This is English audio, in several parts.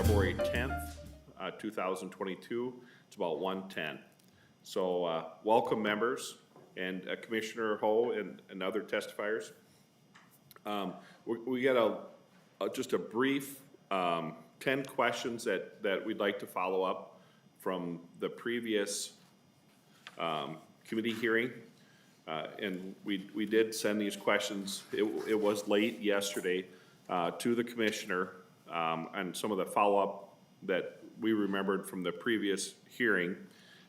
February 10th, 2022. It's about 1:10. So welcome members and Commissioner Ho and other testifiers. We got just a brief 10 questions that we'd like to follow up from the previous committee hearing. And we did send these questions, it was late yesterday, to the commissioner, and some of the follow-up that we remembered from the previous hearing.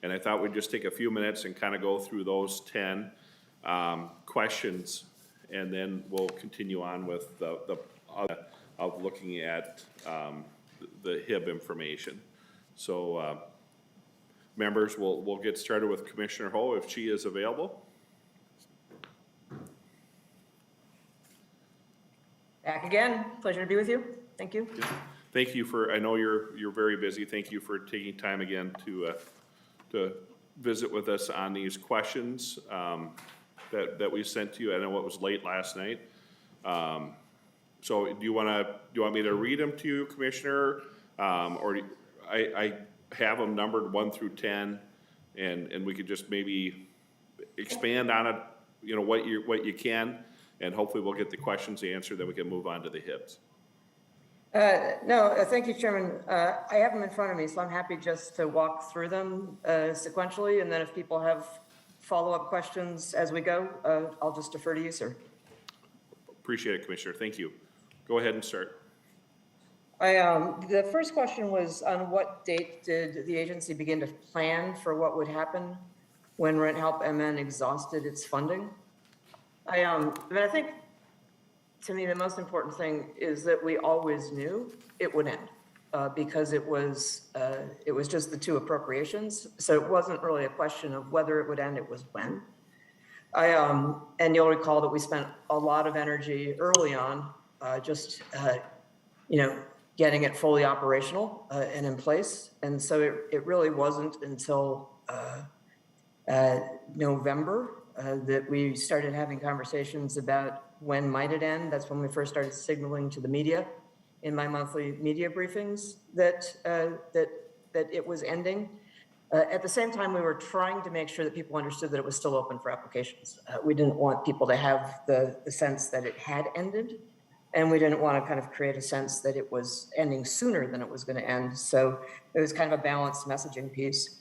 And I thought we'd just take a few minutes and kind of go through those 10 questions, and then we'll continue on with the of looking at the HIB information. So members, we'll get started with Commissioner Ho if she is available. Back again. Pleasure to be with you. Thank you. Thank you for, I know you're very busy. Thank you for taking time again to visit with us on these questions that we sent to you. I know it was late last night. So do you want me to read them to you, Commissioner? Or I have them numbered 1 through 10, and we could just maybe expand on it, you know, what you can, and hopefully we'll get the questions answered, then we can move on to the HIBs. No, thank you, Chairman. I have them in front of me, so I'm happy just to walk through them sequentially, and then if people have follow-up questions as we go, I'll just defer to you, sir. Appreciate it, Commissioner. Thank you. Go ahead and start. The first question was, on what date did the agency begin to plan for what would happen when Rent Help MN exhausted its funding? I think, to me, the most important thing is that we always knew it would end because it was just the 2 appropriations. So it wasn't really a question of whether it would end, it was when. And you'll recall that we spent a lot of energy early on getting it fully operational and in place. And so it really wasn't until November that we started having conversations about when might it end. That's when we first started signaling to the media in my monthly media briefings that it was ending. At the same time, we were trying to make sure that people understood that it was still open for applications. We didn't want people to have the sense that it had ended, and we didn't want to kind of create a sense that it was ending sooner than it was going to end. So it was kind of a balanced messaging piece.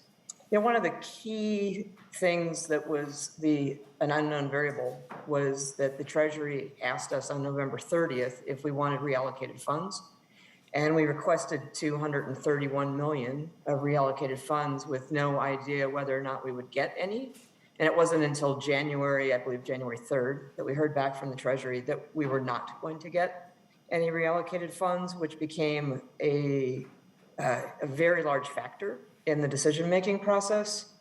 You know, one of the key things that was an unknown variable was that the Treasury asked us on November 30th if we wanted reallocated funds. And we requested $231 million of reallocated funds with no idea whether or not we would get any. And it wasn't until January, I believe January 3rd, that we heard back from the Treasury that we were not going to get any reallocated funds, which became a very large factor in the decision-making process.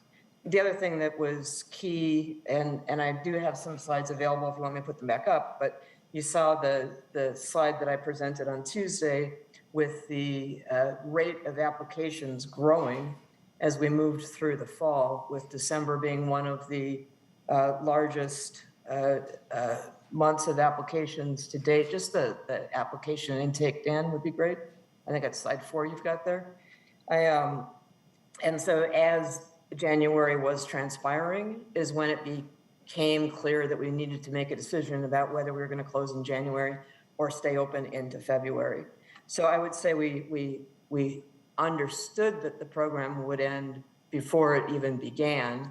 The other thing that was key, and I do have some slides available if you want me to put them back up, but you saw the slide that I presented on Tuesday with the rate of applications growing as we moved through the fall, with December being one of the largest months of applications to date. Just the application intake, Dan, would be great. I think that's slide 4 you've got there. And so as January was transpiring is when it became clear that we needed to make a decision about whether we were going to close in January or stay open into February. So I would say we understood that the program would end before it even began.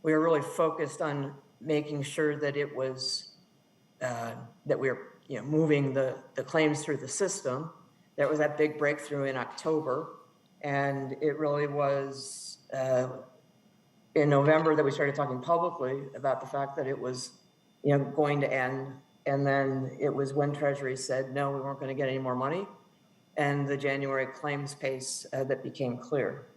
We were really focused on making sure that it was that we were moving the claims through the system. There was that big breakthrough in October, and it really was in November that we started talking publicly about the fact that it was going to end. And then it was when Treasury said no, we weren't going to get any more money, and the January claims pace that became clear.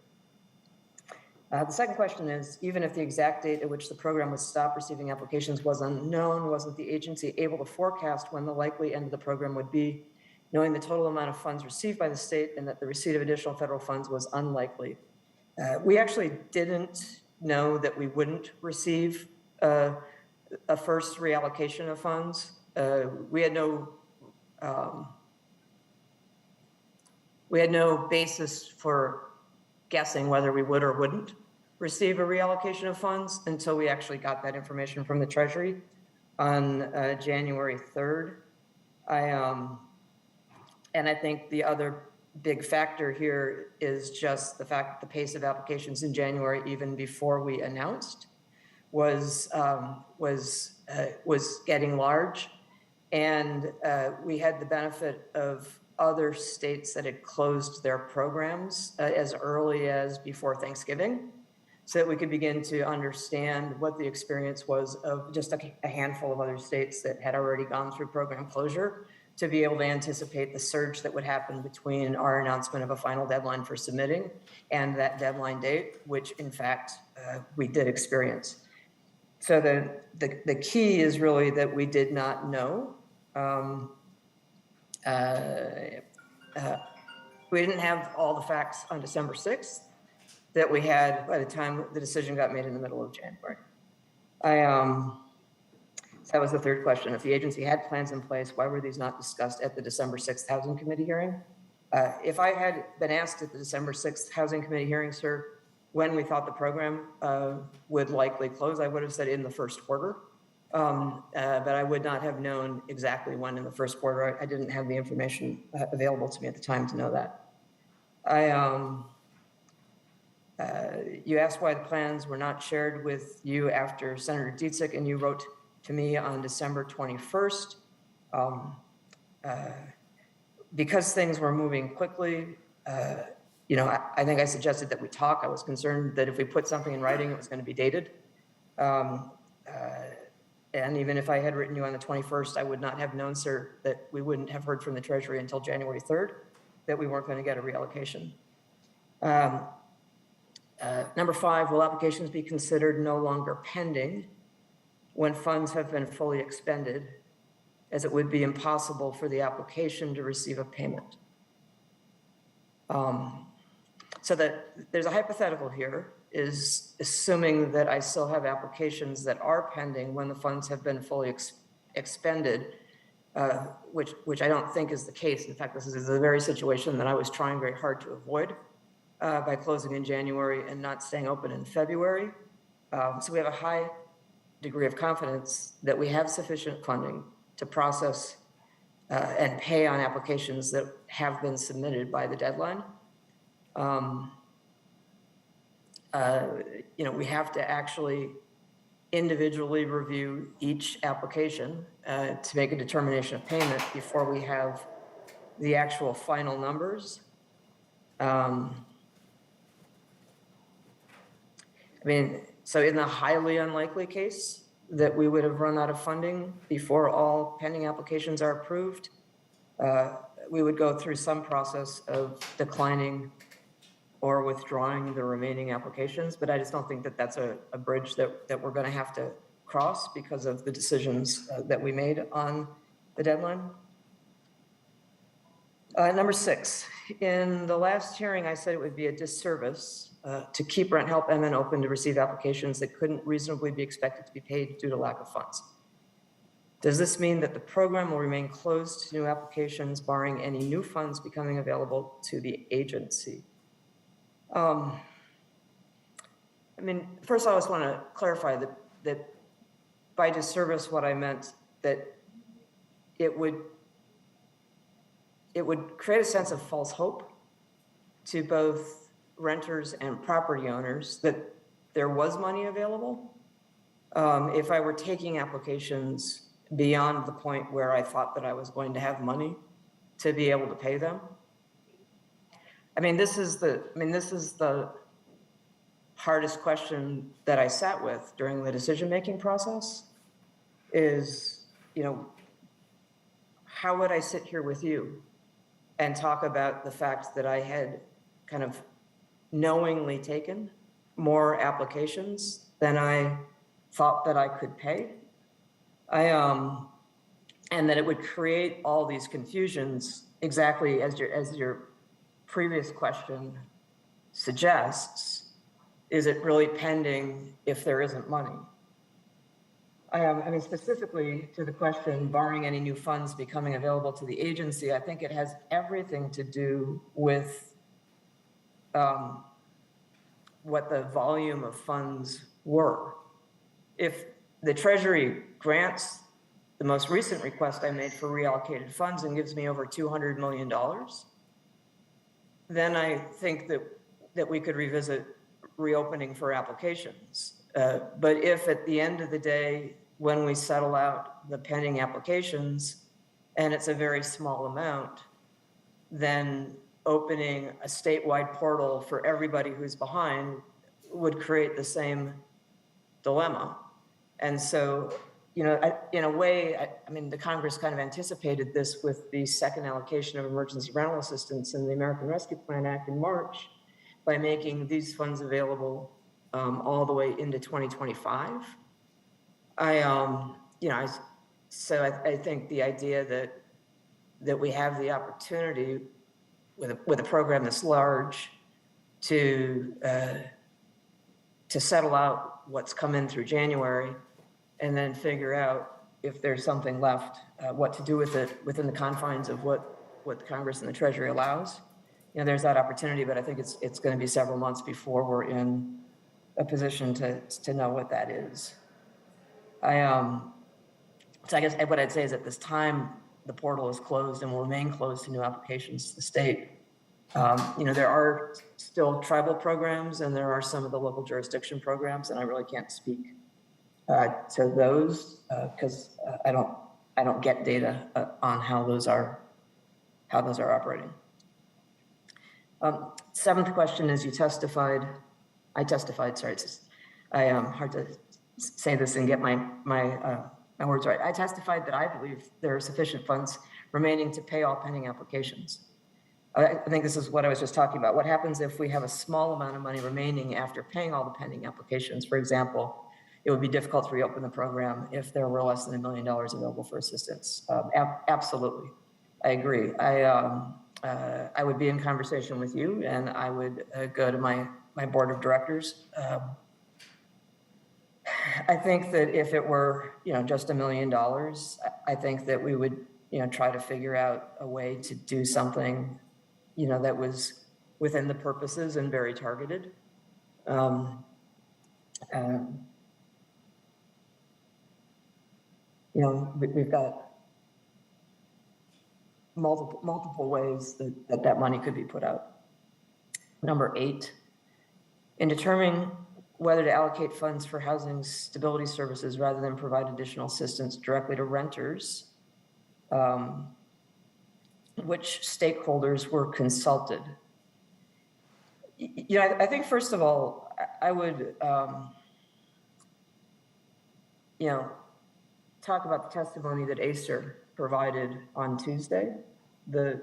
The second question is, even if the exact date at which the program would stop receiving applications was unknown, wasn't the agency able to forecast when the likely end of the program would be, knowing the total amount of funds received by the state and that the receipt of additional federal funds was unlikely? We actually didn't know that we wouldn't receive a first reallocation of funds. We had no we had no basis for guessing whether we would or wouldn't receive a reallocation of funds until we actually got that information from the Treasury on January 3rd. And I think the other big factor here is just the fact that the pace of applications in January, even before we announced, was getting large. And we had the benefit of other states that had closed their programs as early as before Thanksgiving, so that we could begin to understand what the experience was of just a handful of other states that had already gone through program closure, to be able to anticipate the surge that would happen between our announcement of a final deadline for submitting and that deadline date, which in fact we did experience. So the key is really that we did not know. We didn't have all the facts on December 6th that we had by the time the decision got made in the middle of January. So that was the third question. If the agency had plans in place, why were these not discussed at the December 6th Housing Committee hearing? If I had been asked at the December 6th Housing Committee hearing, sir, when we thought the program would likely close, I would have said in the first quarter. But I would not have known exactly when in the first quarter. I didn't have the information available to me at the time to know that. You asked why the plans were not shared with you after Senator Dietzich, and you wrote to me on December 21st. Because things were moving quickly, you know, I think I suggested that we talk. I was concerned that if we put something in writing, it was going to be dated. And even if I had written you on the 21st, I would not have known, sir, that we wouldn't have heard from the Treasury until January 3rd, that we weren't going to get a reallocation. Number 5, will applications be considered no longer pending when funds have been fully expended, as it would be impossible for the application to receive a payment? So that there's a hypothetical here, is assuming that I still have applications that are pending when the funds have been fully expended, which I don't think is the case. In fact, this is the very situation that I was trying very hard to avoid by closing in January and not staying open in February. So we have a high degree of confidence that we have sufficient funding to process and pay on applications that have been submitted by the deadline. You know, we have to actually individually review each application to make a determination of payment before we have the actual final numbers. I mean, so in the highly unlikely case that we would have run out of funding before all pending applications are approved, we would go through some process of declining or withdrawing the remaining applications, but I just don't think that that's a bridge that we're going to have to cross because of the decisions that we made on the deadline. Number 6, in the last hearing, I said it would be a disservice to keep Rent Help MN open to receive applications that couldn't reasonably be expected to be paid due to lack of funds. Does this mean that the program will remain closed to new applications, barring any new funds becoming available to the agency? I mean, first I just want to clarify that by disservice, what I meant that it would create a sense of false hope to both renters and property owners that there was money available if I were taking applications beyond the point where I thought that I was going to have money to be able to pay them. This is the hardest question that I sat with during the decision-making process is, you know, how would I sit here with you and talk about the fact that I had kind of knowingly taken more applications than I thought that I could pay? And that it would create all these confusions, exactly as your previous question suggests. Is it really pending if there isn't money? I mean, specifically to the question, barring any new funds becoming available to the agency, I think it has everything to do with what the volume of funds were. If the Treasury grants the most recent request I made for reallocated funds and gives me over $200 million, then I think that we could revisit reopening for applications. But if at the end of the day, when we settle out the pending applications, and it's a very small amount, then opening a statewide portal for everybody who's behind would create the same dilemma. And so, you know, in a way, I mean, the Congress kind of anticipated this with the second allocation of emergency rental assistance in the American Rescue Plan Act in March by making these funds available all the way into 2025. So I think the idea that we have the opportunity with a program this large to settle out what's come in through January and then figure out if there's something left, what to do with it within the confines of what the Congress and the Treasury allows. You know, there's that opportunity, but I think it's going to be several months before we're in a position to know what that is. So I guess what I'd say is at this time, the portal is closed and will remain closed to new applications to the state. You know, there are still tribal programs and there are some of the local jurisdiction programs, and I really can't speak to those because I don't get data on how those are operating. Seventh question is I testified, sorry, I hard to say this and get my words right. I testified that I believe there are sufficient funds remaining to pay all pending applications. I think this is what I was just talking about. What happens if we have a small amount of money remaining after paying all the pending applications? For example, it would be difficult to reopen the program if there were less than $1 million available for assistance. Absolutely, I agree. I would be in conversation with you, and I would go to my board of directors. I think that if it were, you know, just $1 million, I think that we would, you know, try to figure out a way to do something, you know, that was within the purposes and very targeted. You know, we've got multiple ways that money could be put out. Number 8, in determining whether to allocate funds for housing stability services rather than provide additional assistance directly to renters, which stakeholders were consulted? You know, I think first of all, I would, you know, talk about the testimony that Acer provided on Tuesday, the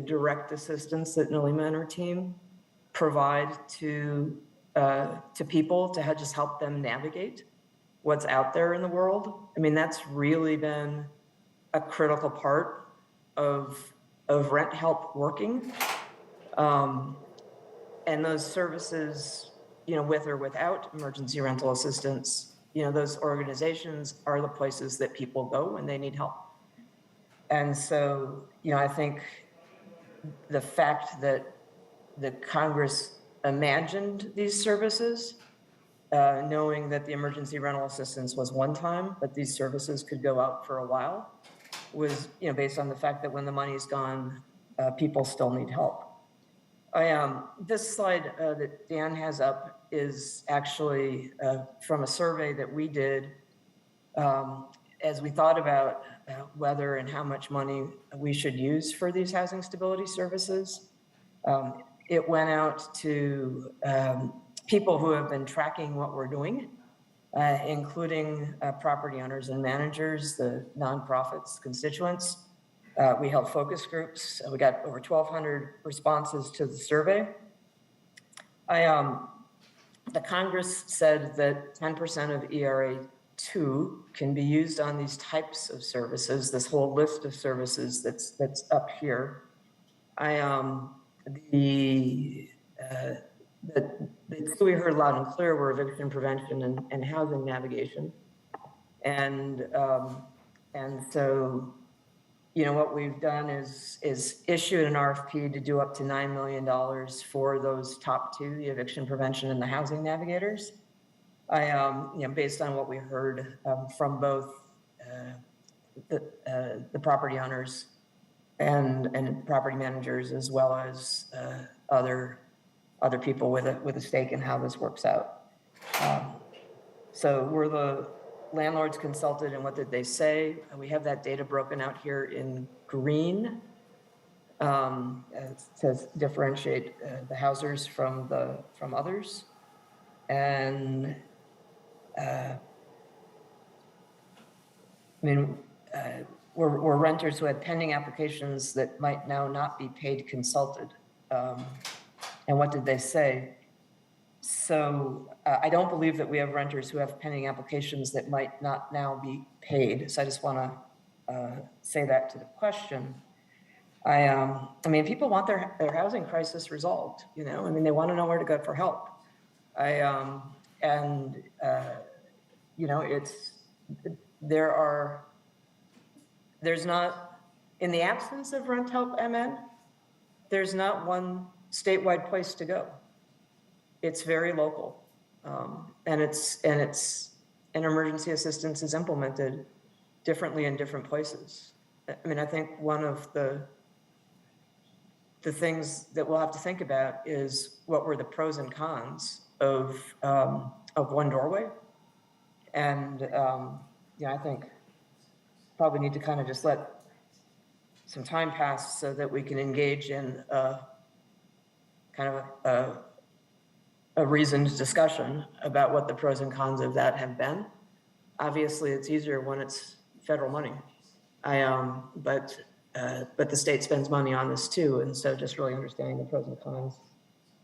direct assistance that Nilima and her team provide to people to just help them navigate what's out there in the world. I mean, that's really been a critical part of rent help working. And those services, you know, with or without emergency rental assistance, you know, those organizations are the places that people go when they need help. And so, you know, I think the fact that the Congress imagined these services, knowing that the emergency rental assistance was one time, but these services could go out for a while, was, you know, based on the fact that when the money's gone, people still need help. This slide that Dan has up is actually from a survey that we did as we thought about whether and how much money we should use for these housing stability services. It went out to people who have been tracking what we're doing, including property owners and managers, the nonprofits, constituents. We held focus groups. We got over 1,200 responses to the survey. The Congress said that 10% of ERA 2 can be used on these types of services, this whole list of services that's up here. The two we heard loud and clear were eviction prevention and housing navigation. And so, you know, what we've done is issued an RFP to do up to $9 million for those top two, the eviction prevention and the housing navigators. You know, based on what we heard from both the property owners and property managers, as well as other people with a stake in how this works out. So we're the landlords consulted, and what did they say? We have that data broken out here in green. It says differentiate the housers from others. And I mean, were renters who had pending applications that might now not be paid consulted. And what did they say? So I don't believe that we have renters who have pending applications that might not now be paid. So I just want to say that to the question. I mean, people want their housing crisis resolved, you know, I mean, they want to know where to go for help. You know, there's not, in the absence of Rent Help MN, there's not one statewide place to go. It's very local, and emergency assistance is implemented differently in different places. I mean, I think one of the things that we'll have to think about is what were the pros and cons of one doorway, and yeah, I think probably need to kind of just let some time pass so that we can engage in kind of a reasoned discussion about what the pros and cons of that have been. Obviously, it's easier when it's federal money. But the state spends money on this too, and so just really understanding the pros and cons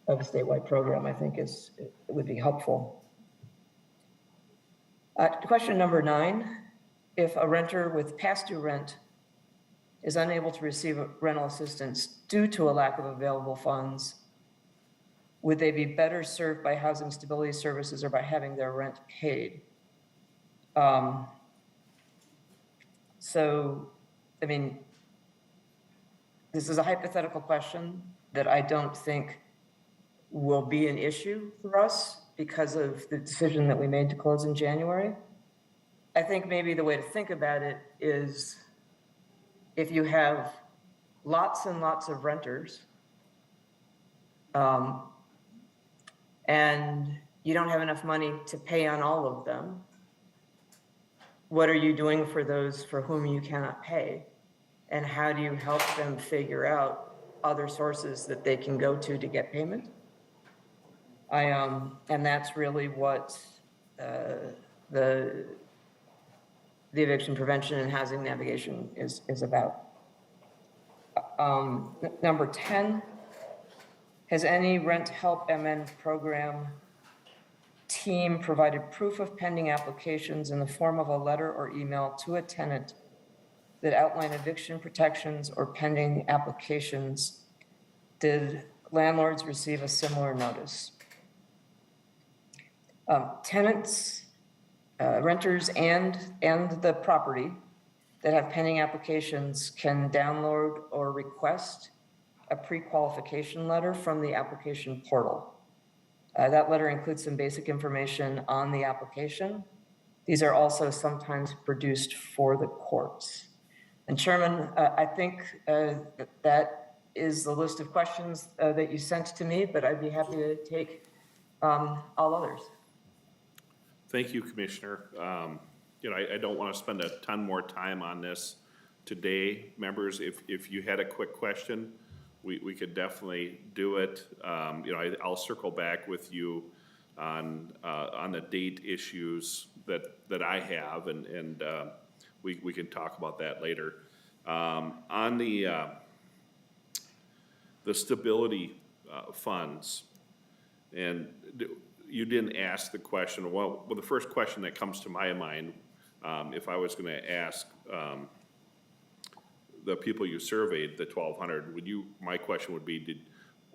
of a statewide program, I think, would be helpful. Question number 9: if a renter with past due rent is unable to receive rental assistance due to a lack of available funds, would they be better served by housing stability services or by having their rent paid? So, I mean, this is a hypothetical question that I don't think will be an issue for us because of the decision that we made to close in January. I think maybe the way to think about it is if you have lots and lots of renters, and you don't have enough money to pay on all of them, what are you doing for those for whom you cannot pay? And how do you help them figure out other sources that they can go to get payment? And that's really what the eviction prevention and housing navigation is about. Number 10, has any Rent Help MN program team provided proof of pending applications in the form of a letter or email to a tenant that outline eviction protections or pending applications? Did landlords receive a similar notice? Tenants, renters, and the property that have pending applications can download or request a pre-qualification letter from the application portal. That letter includes some basic information on the application. These are also sometimes produced for the courts. And Chairman, I think that is the list of questions that you sent to me, but I'd be happy to take all others. Thank you, Commissioner. You know, I don't want to spend a ton more time on this today. Members, if you had a quick question, we could definitely do it. You know, I'll circle back with you on the date issues that I have, and we can talk about that later. On the stability funds, and you didn't ask the question. Well, the first question that comes to my mind, if I was going to ask the people you surveyed, the 1,200, my question would be,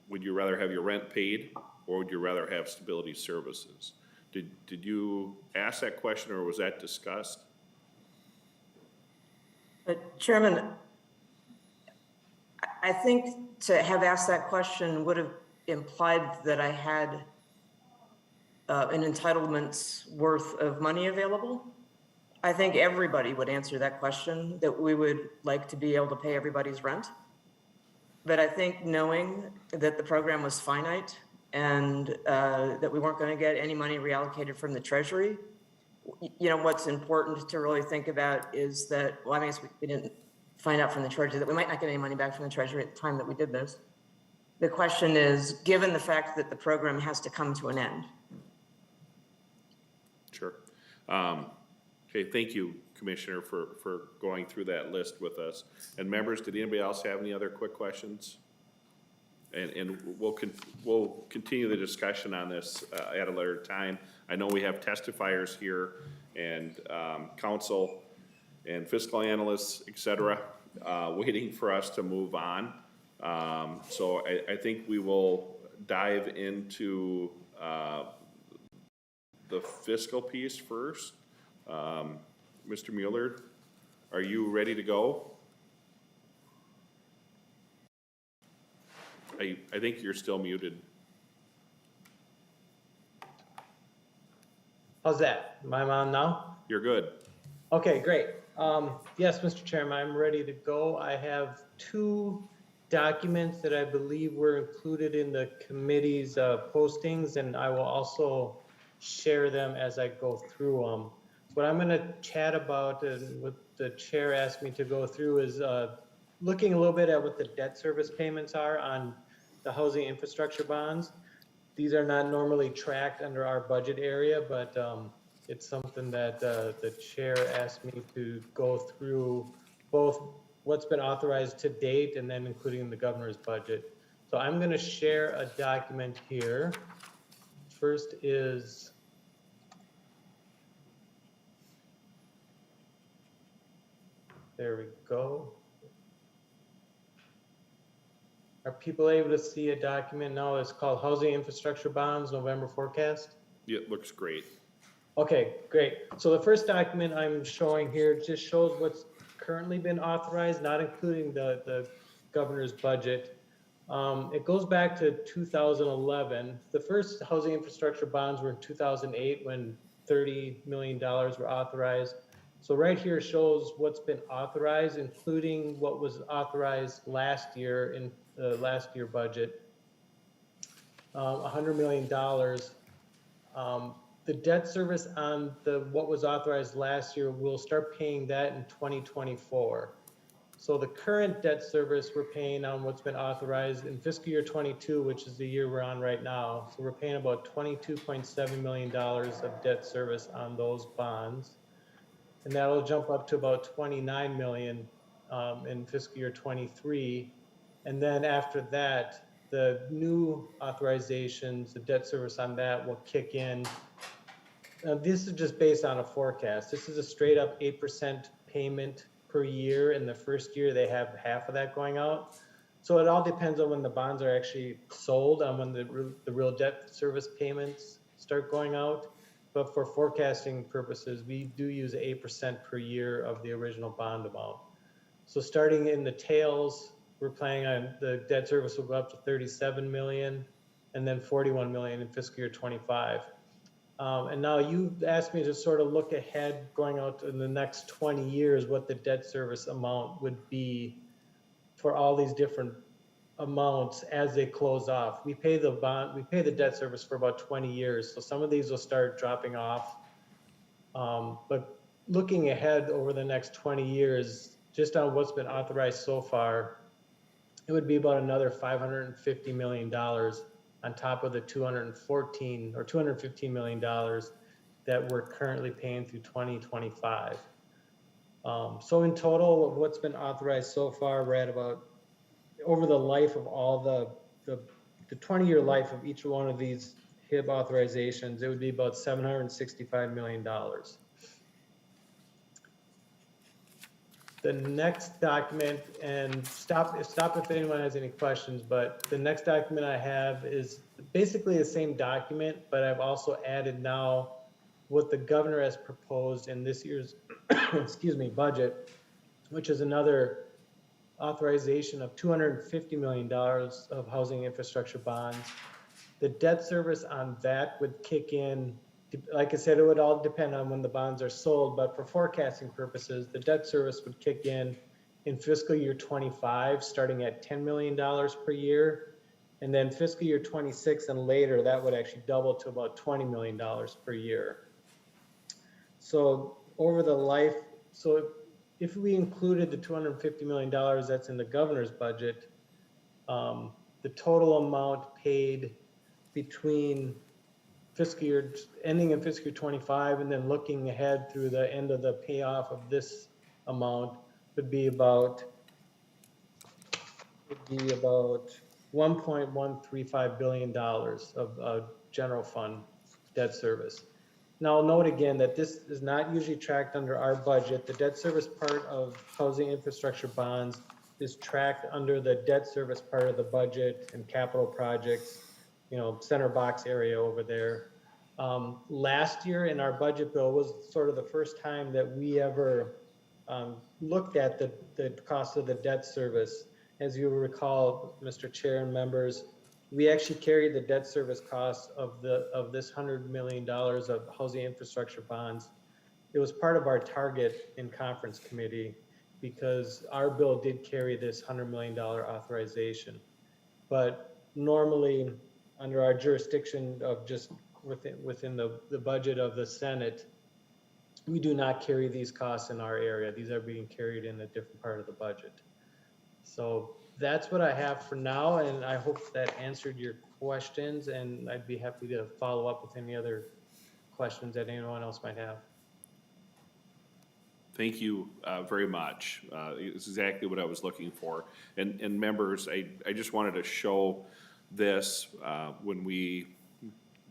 would you rather have your rent paid, or would you rather have stability services? Did you ask that question, or was that discussed? Chairman, I think to have asked that question would have implied that I had an entitlement's worth of money available. I think everybody would answer that question, that we would like to be able to pay everybody's rent. But I think knowing that the program was finite and that we weren't going to get any money reallocated from the Treasury, what's important to really think about is that, well, I guess we didn't find out from the Treasury that we might not get any money back from the Treasury at the time that we did this. The question is, given the fact that the program has to come to an end. Sure. Okay, thank you, Commissioner, for going through that list with us. And members, did anybody else have any other quick questions? And we'll continue the discussion on this at a later time. I know we have testifiers here and counsel and fiscal analysts, et cetera, waiting for us to move on. So I think we will dive into the fiscal piece first. Mr. Mueller, are you ready to go? I think you're still muted. How's that? Am I on now? You're good. Okay, great. Yes, Mr. Chairman, I'm ready to go. I have two documents that I believe were included in the committee's postings, and I will also share them as I go through them. What I'm going to chat about and what the chair asked me to go through is looking a little bit at what the debt service payments are on the housing infrastructure bonds. These are not normally tracked under our budget area, but it's something that the chair asked me to go through both what's been authorized to date and then including the governor's budget. So I'm going to share a document here. First is there we go. Are people able to see a document now? It's called Housing Infrastructure Bonds November Forecast. Yeah, it looks great. Okay, great. So the first document I'm showing here just shows what's currently been authorized, not including the governor's budget. It goes back to 2011. The first housing infrastructure bonds were in 2008 when $30 million were authorized. So right here shows what's been authorized, including what was authorized last year in the last year budget, $100 million. The debt service on what was authorized last year, we'll start paying that in 2024. So the current debt service we're paying on what's been authorized in fiscal year 22, which is the year we're on right now. So we're paying about $22.7 million of debt service on those bonds. And that'll jump up to about 29 million in fiscal year 23. And then after that, the new authorizations, the debt service on that will kick in. This is just based on a forecast. This is a straight up 8% payment per year. In the first year, they have half of that going out. So it all depends on when the bonds are actually sold, on when the real debt service payments start going out. But for forecasting purposes, we do use 8% per year of the original bond amount. So starting in the tails, we're planning on the debt service will go up to 37 million and then 41 million in fiscal year 25. And now you asked me to sort of look ahead going out in the next 20 years, what the debt service amount would be for all these different amounts as they close off. We pay the bond, we pay the debt service for about 20 years. So some of these will start dropping off. But looking ahead over the next 20 years, just on what's been authorized so far, it would be about another $550 million on top of the $214 or $215 million that we're currently paying through 2025. So in total, what's been authorized so far, we're at about, over the life of all the 20-year life of each one of these HIB authorizations, it would be about $765 million. The next document, and stop if anyone has any questions, but the next document I have is basically the same document, but I've also added now what the governor has proposed in this year's excuse me, budget which is another authorization of $250 million of housing infrastructure bonds. The debt service on that would kick in, like I said, it would all depend on when the bonds are sold, but for forecasting purposes, the debt service would kick in fiscal year 25, starting at $10 million per year. And then fiscal year 26 and later, that would actually double to about $20 million per year. So over the life, so if we included the $250 million that's in the governor's budget, the total amount paid between fiscal year ending in fiscal year 25 and then looking ahead through the end of the payoff of this amount would be about $1.135 billion of general fund debt service. Now, I'll note again that this is not usually tracked under our budget. The debt service part of housing infrastructure bonds is tracked under the debt service part of the budget and capital projects, you know, center box area over there. Last year in our budget bill was sort of the first time that we ever looked at the cost of the debt service. As you recall, Mr. Chair and members, we actually carried the debt service costs of this $100 million of housing infrastructure bonds. It was part of our target in conference committee because our bill did carry this $100 million authorization. But normally under our jurisdiction of just within the budget of the Senate, we do not carry these costs in our area. These are being carried in a different part of the budget. So that's what I have for now, and I hope that answered your questions, and I'd be happy to follow up with any other questions that anyone else might have. Thank you very much. It's exactly what I was looking for. And members, I just wanted to show this when we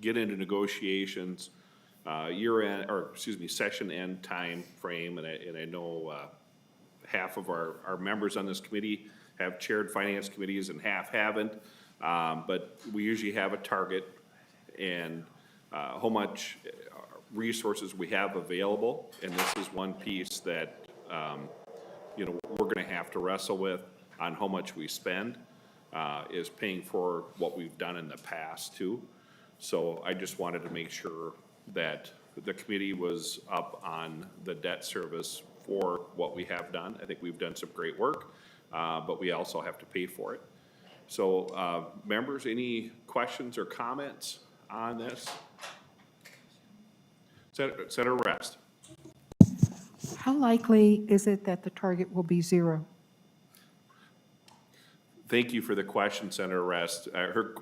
get into negotiations, session end time frame, and I know half of our members on this committee have chaired finance committees and half haven't, but we usually have a target and how much resources we have available, and this is one piece that we're going to have to wrestle with on how much we spend, is paying for what we've done in the past too. So I just wanted to make sure that the committee was up on the debt service for what we have done. I think we've done some great work, but we also have to pay for it. So members, any questions or comments on this? Senator Rest. How likely is it that the target will be zero? Thank you for the question, Senator Rest.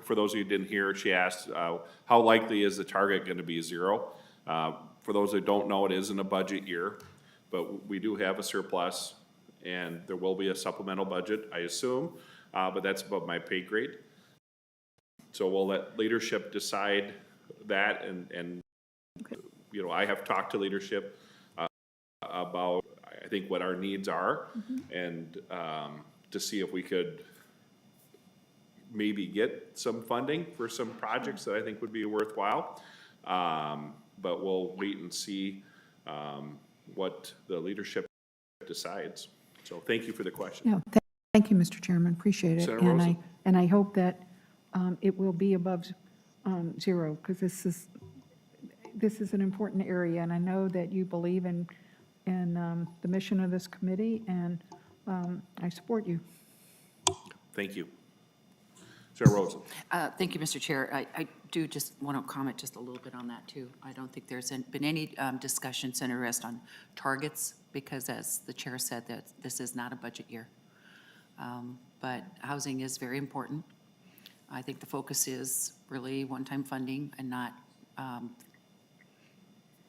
For those of you who didn't hear, she asked, how likely is the target going to be zero? For those that don't know, it isn't a budget year, but we do have a surplus, and there will be a supplemental budget, I assume, but that's above my pay grade. So we'll let leadership decide that, and Okay. I have talked to leadership about, I think, what our needs are, and to see if we could maybe get some funding for some projects that I think would be worthwhile. But we'll wait and see what the leadership decides. So thank you for the question. Yeah, thank you, Mr. Chairman, appreciate it. Senator Rosen. And I hope that it will be above zero, because this is an important area, and I know that you believe in the mission of this committee, and I support you. Thank you. Senator Rosen. Thank you, Mr. Chair. I do just want to comment just a little bit on that, too. I don't think there's been any discussion, Senator Rest, on targets, because as the chair said, that this is not a budget year. But housing is very important. I think the focus is really one-time funding and not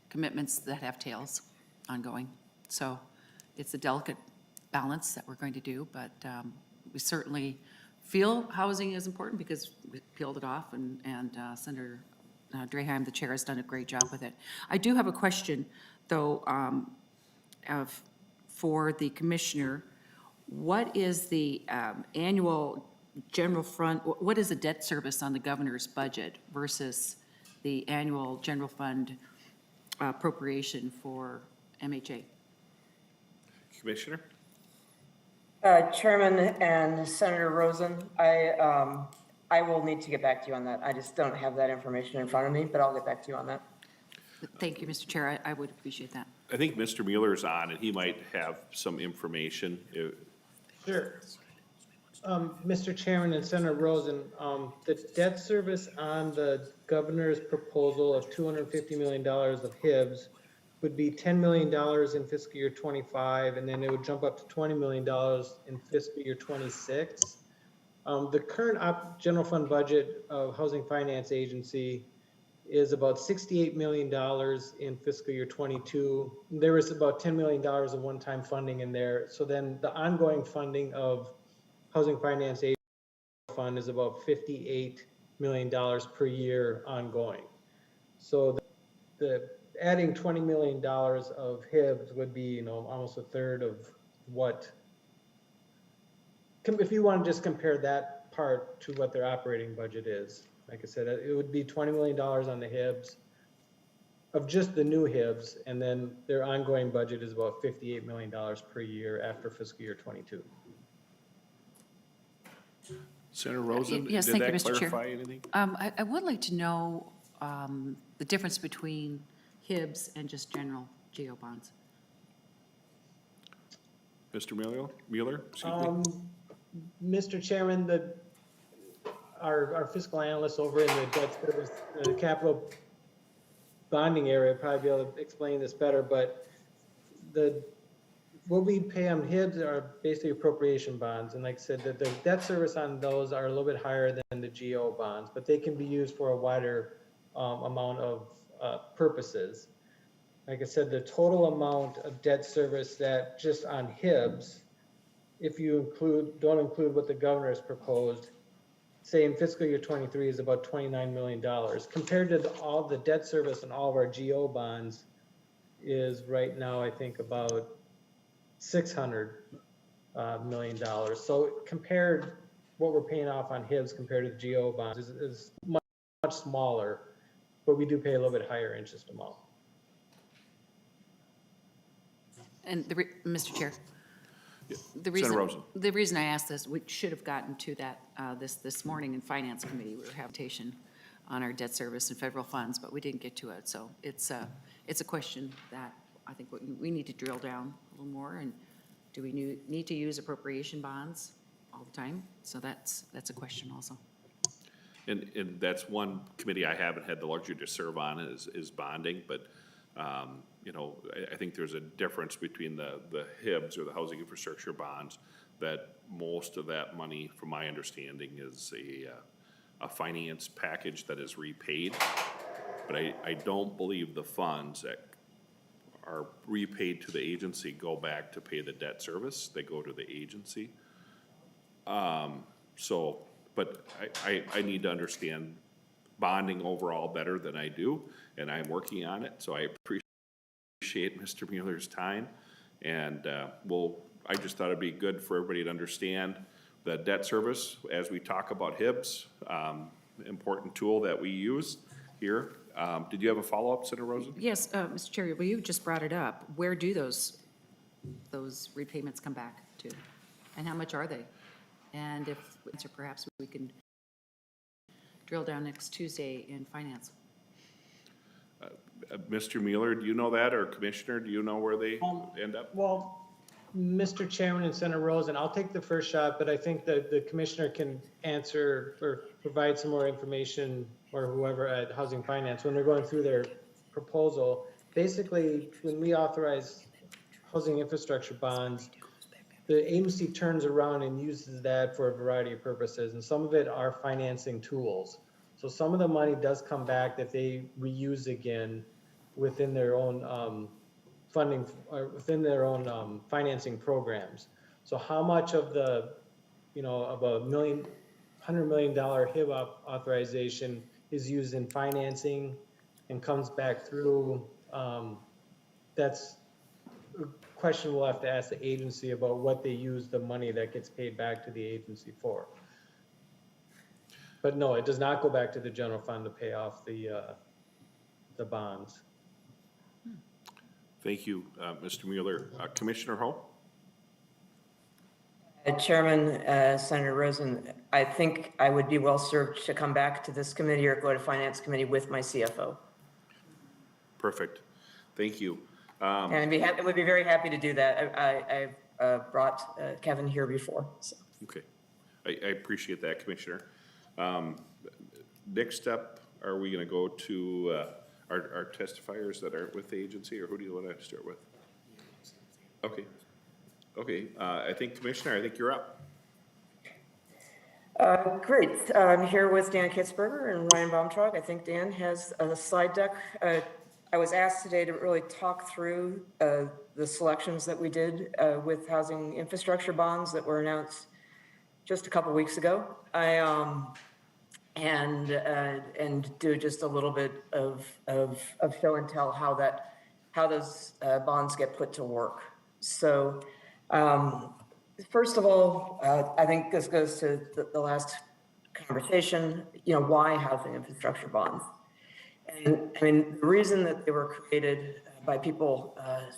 commitments that have tails ongoing. So it's a delicate balance that we're going to do, but we certainly feel housing is important because we peeled it off, and Senator Draheim, the chair, has done a great job with it. I do have a question, though, for the commissioner. What is the annual general fund, what is the debt service on the governor's budget versus the annual general fund appropriation for MHA? Commissioner? Chairman and Senator Rosen, I will need to get back to you on that. I just don't have that information in front of me, but I'll get back to you on that. Thank you, Mr. Chair. I would appreciate that. I think Mr. Mueller's on, and he might have some information. Sure. Mr. Chairman and Senator Rosen, the debt service on the governor's proposal of $250 million of HIBs would be $10 million in fiscal year 25, and then it would jump up to $20 million in fiscal year 26. The current general fund budget of Housing Finance Agency is about $68 million in fiscal year 22. There was about $10 million of one-time funding in there. So then the ongoing funding of Housing Finance Agency Fund is about $58 million per year ongoing. So the adding $20 million of HIBs would be, almost a third of what, if you want to just compare that part to what their operating budget is. Like I said, it would be $20 million on the HIBs of just the new HIBs, and then their ongoing budget is about $58 million per year after fiscal year 22. Senator Rosen, Yes, did thank you, that Mr. Chair. clarify anything? I would like to know the difference between HIBs and just general GO bonds. Mr. Mueller, excuse me. Mr. Chairman, our fiscal analyst over in the debt service, the capital bonding area, probably be able to explain this better, but what we pay on HIBs are basically appropriation bonds. And like I said, the debt service on those are a little bit higher than the GO bonds, but they can be used for a wider amount of purposes. Like I said, the total amount of debt service that just on HIBs, if you don't include what the governor has proposed, say in fiscal year 23 is about $29 million. Compared to all the debt service on all of our GO bonds is right now, I think, about $600 million. So compared what we're paying off on HIBs compared to the GO bonds is much smaller, but we do pay a little bit higher interest amount. And Mr. Chair, Senator Rosen. the reason I asked this, we should have gotten to that this morning in Finance Committee. We were having on our debt service and federal funds, but we didn't get to it. So it's a question that I think we need to drill down a little more. And do we need to use appropriation bonds all the time? So that's a question also. And that's one committee I haven't had the luxury to serve on is bonding, but I think there's a difference between the HIBs or the housing infrastructure bonds, that most of that money, from my understanding, is a finance package that is repaid. But I don't believe the funds that are repaid to the agency go back to pay the debt service. They go to the agency. But I need to understand bonding overall better than I do, and I'm working on it. So I appreciate Mr. Mueller's time, and I just thought it'd be good for everybody to understand the debt service as we talk about HIBs, important tool that we use here. Did you have a follow-up, Senator Rosen? Yes, Mr. Chair, well, you just brought it up. Where do those repayments come back to? And how much are they? And if perhaps we can drill down next Tuesday in finance. Mr. Mueller, do you know that, or Commissioner, do you know where they end up? Well, Mr. Chairman and Senator Rosen, I'll take the first shot, but I think that the Commissioner can answer or provide some more information, or whoever at Housing Finance, when they're going through their proposal. Basically, when we authorize housing infrastructure bonds, the agency turns around and uses that for a variety of purposes, and some of it are financing tools. So some of the money does come back that they reuse again within their own funding, or within their own financing programs. So how much of the, of $100 million HIB authorization is used in financing and comes back through, that's a question we'll have to ask the agency about what they use the money that gets paid back to the agency for. But no, it does not go back to the general fund to pay off the bonds. Thank you, Mr. Mueller. Commissioner Ho? Chairman, Senator Rosen, I think I would be well served to come back to this committee or go to Finance Committee with my CFO. Perfect. Thank you. And I would be very happy to do that. I've brought Kevin here before, so. Okay. I appreciate that, Commissioner. Next up, are we going to go to our testifiers that are with the agency, or who do you want to start with? Okay. Okay. I think, Commissioner, I think you're up. Great. I'm here with Dan Kitzberger and Ryan Baumtrog. I think Dan has a slide deck. I was asked today to really talk through the selections that we did with housing infrastructure bonds that were announced just a couple weeks ago. And do just a little bit of show and tell how those bonds get put to work. So first of all, I think this goes to the last conversation, why housing infrastructure bonds? And I mean, the reason that they were created by people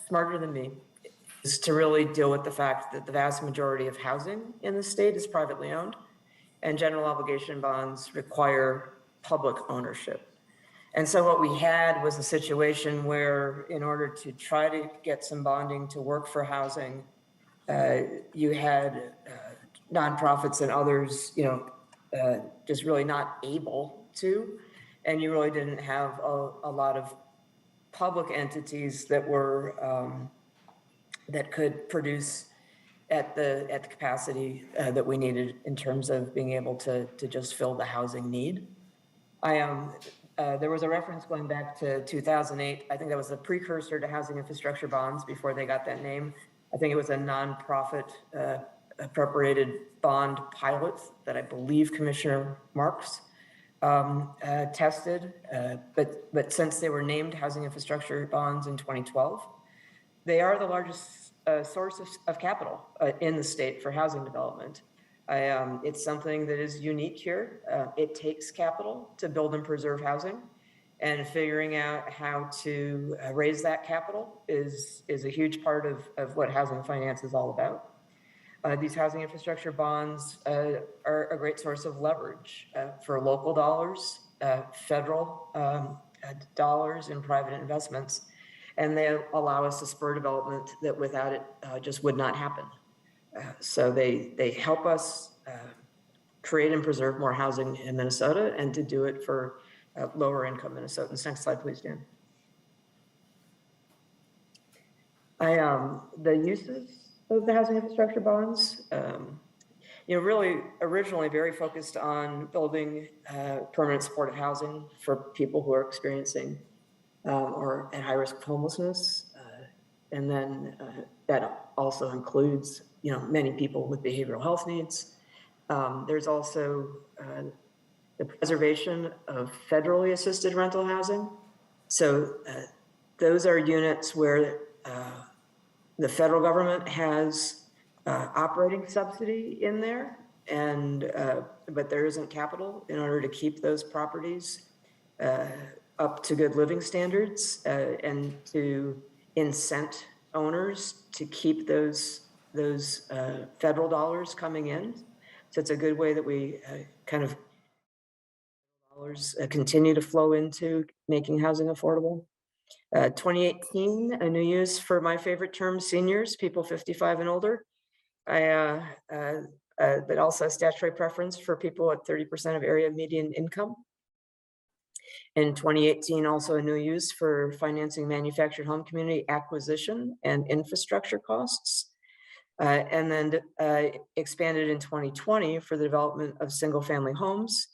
smarter than me is to really deal with the fact that the vast majority of housing in the state is privately owned, and general obligation bonds require public ownership. And so what we had was a situation where, in order to try to get some bonding to work for housing, you had nonprofits and others, just really not able to, and you really didn't have a lot of public entities that were that could produce at the capacity that we needed in terms of being able to just fill the housing need. There was a reference going back to 2008. I think that was the precursor to housing infrastructure bonds before they got that name. I think it was a nonprofit appropriated bond pilot that I believe Commissioner Marks tested. But since they were named housing infrastructure bonds in 2012, they are the largest source of capital in the state for housing development. It's something that is unique here. It takes capital to build and preserve housing, and figuring out how to raise that capital is a huge part of what housing finance is all about. These housing infrastructure bonds are a great source of leverage for local dollars, federal dollars, and private investments. And they allow us to spur development that without it just would not happen. So they help us create and preserve more housing in Minnesota, and to do it for lower income Minnesotans. Next slide, please, Dan. The uses of the housing infrastructure bonds, really originally very focused on building permanent supportive housing for people who are experiencing or at high risk of homelessness. And then that also includes, many people with behavioral health needs. There's also the preservation of federally assisted rental housing. So those are units where the federal government has operating subsidy in there, but there isn't capital in order to keep those properties up to good living standards and to incent owners to keep those federal dollars coming in. So it's a good way that we kind of dollars continue to flow into making housing affordable. 2018, a new use for my favorite term, seniors, people 55 and older. But also a statutory preference for people at 30% of area median income. In 2018, also a new use for financing manufactured home community acquisition and infrastructure costs. And then expanded in 2020 for the development of single family homes,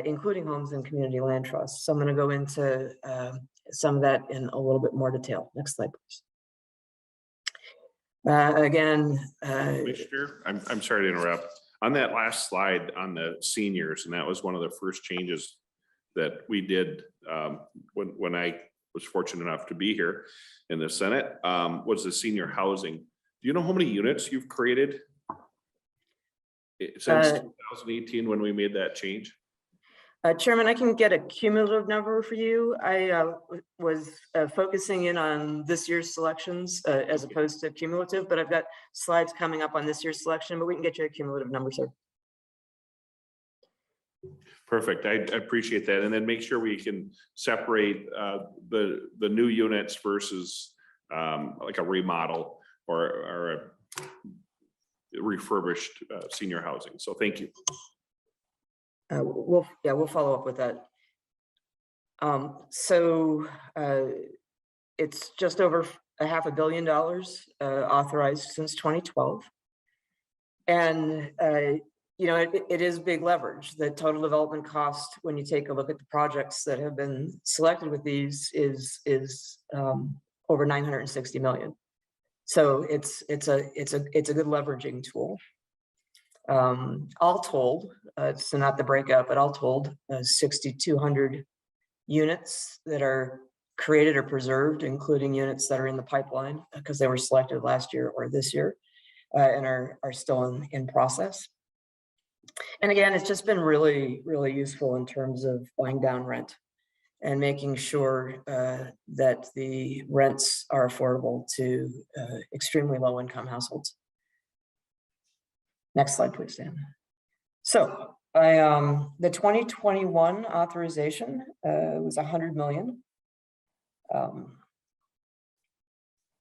including homes and community land trusts. So I'm going to go into some of that in a little bit more detail. Next slide, please. Commissioner, I'm sorry to interrupt. On that last slide on the seniors, and that was one of the first changes that we did when I was fortunate enough to be here in the Senate, was the senior housing. Do you know how many units you've created since 2018 when we made that change? Chairman, I can get a cumulative number for you. I was focusing in on this year's selections as opposed to cumulative, but I've got slides coming up on this year's selection, but we can get you a cumulative number, sir. Perfect. I appreciate that. And then make sure we can separate the new units versus like a remodel or a refurbished senior housing. So thank you. We'll follow up with that. It's just over $500 million authorized since 2012. And it is big leverage. The total development cost, when you take a look at the projects that have been selected with these, is over $960 million. So it's a good leveraging tool. All told, so not the breakout, but all told, 6,200 units that are created or preserved, including units that are in the pipeline because they were selected last year or this year, and are still in process. And again, it's just been really, really useful in terms of buying down rent and making sure that the rents are affordable to extremely low income households. Next slide, please, Dan. So the 2021 authorization was $100 million.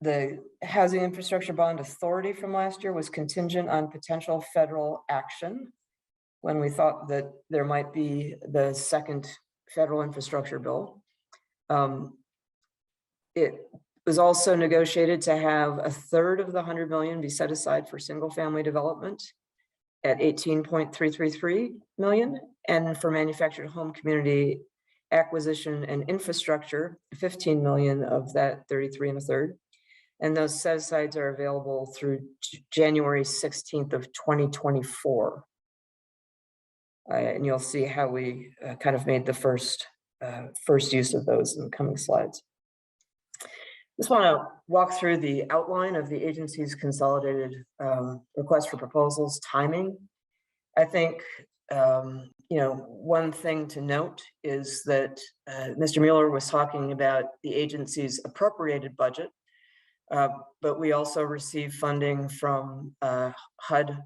The Housing Infrastructure Bond Authority from last year was contingent on potential federal action when we thought that there might be the second federal infrastructure bill. It was also negotiated to have a third of the $100 million be set aside for single family development at $18.333 million, and for manufactured home community acquisition and infrastructure, 15 million of that 33 1/3. And those set asides are available through January 16th of 2024. And you'll see how we kind of made the first use of those in the coming slides. Just want to walk through the outline of the agency's consolidated request for proposals timing. I think one thing to note is that Mr. Mueller was talking about the agency's appropriated budget, but we also receive funding from HUD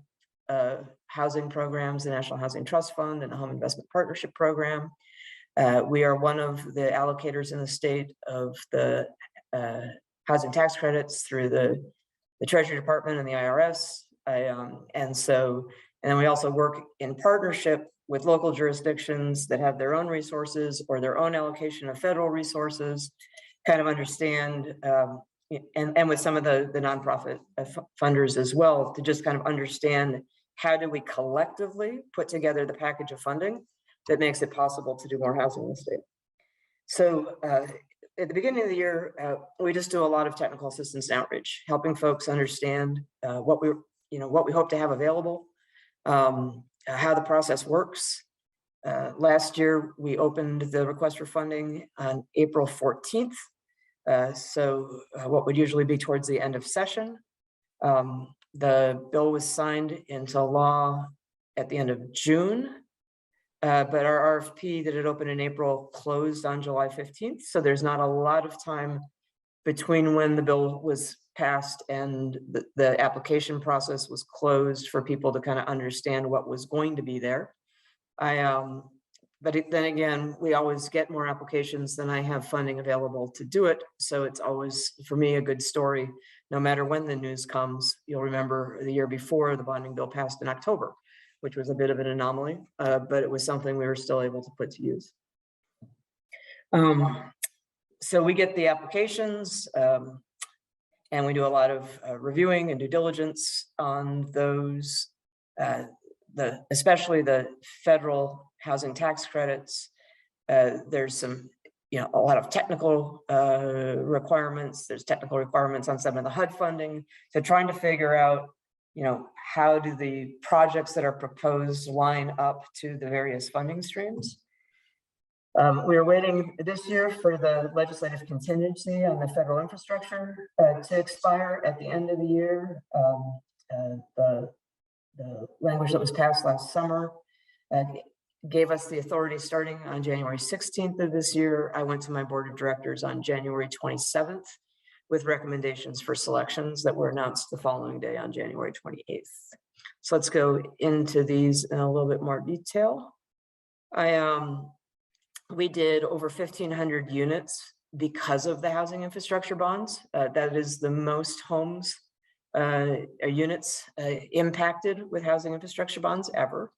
housing programs, the National Housing Trust Fund and the Home Investment Partnership Program. We are one of the allocators in the state of the housing tax credits through the Treasury Department and the IRS. And then we also work in partnership with local jurisdictions that have their own resources or their own allocation of federal resources, kind of understand, and with some of the nonprofit funders as well, to just kind of understand how do we collectively put together the package of funding that makes it possible to do more housing in the state. So at the beginning of the year, we just do a lot of technical assistance and outreach, helping folks understand what we hope to have available, how the process works. Last year, we opened the request for funding on April 14th. So what would usually be towards the end of session. The bill was signed into law at the end of June, but our RFP that had opened in April closed on July 15th. So there's not a lot of time between when the bill was passed and the application process was closed for people to kind of understand what was going to be there. But then again, we always get more applications than I have funding available to do it. So it's always, for me, a good story. No matter when the news comes, you'll remember the year before the bonding bill passed in October, which was a bit of an anomaly, but it was something we were still able to put to use. So we get the applications, and we do a lot of reviewing and due diligence on those, especially the federal housing tax credits. There's some, a lot of technical requirements. There's technical requirements on some of the HUD funding. So trying to figure out, how do the projects that are proposed line up to the various funding streams. We are waiting this year for the legislative contingency on the federal infrastructure to expire at the end of the year. The language that was passed last summer gave us the authority starting on January 16th of this year. I went to my board of directors on January 27th with recommendations for selections that were announced the following day on January 28th. So let's go into these in a little bit more detail. We did over 1,500 units because of the housing infrastructure bonds. That is the most homes, units impacted with housing infrastructure bonds ever.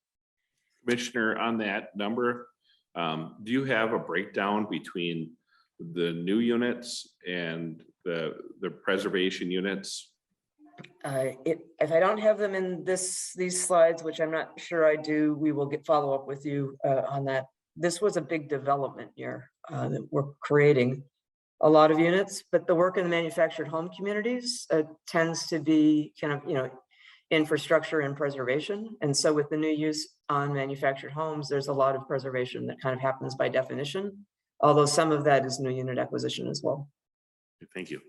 Commissioner, on that number, do you have a breakdown between the new units and the preservation units? If I don't have them in these slides, which I'm not sure I do, we will follow up with you on that. This was a big development year that we're creating a lot of units, but the work in the manufactured home communities tends to be kind of, infrastructure and preservation. And so with the new use on manufactured homes, there's a lot of preservation that kind of happens by definition, although some of that is new unit acquisition as well. Thank you.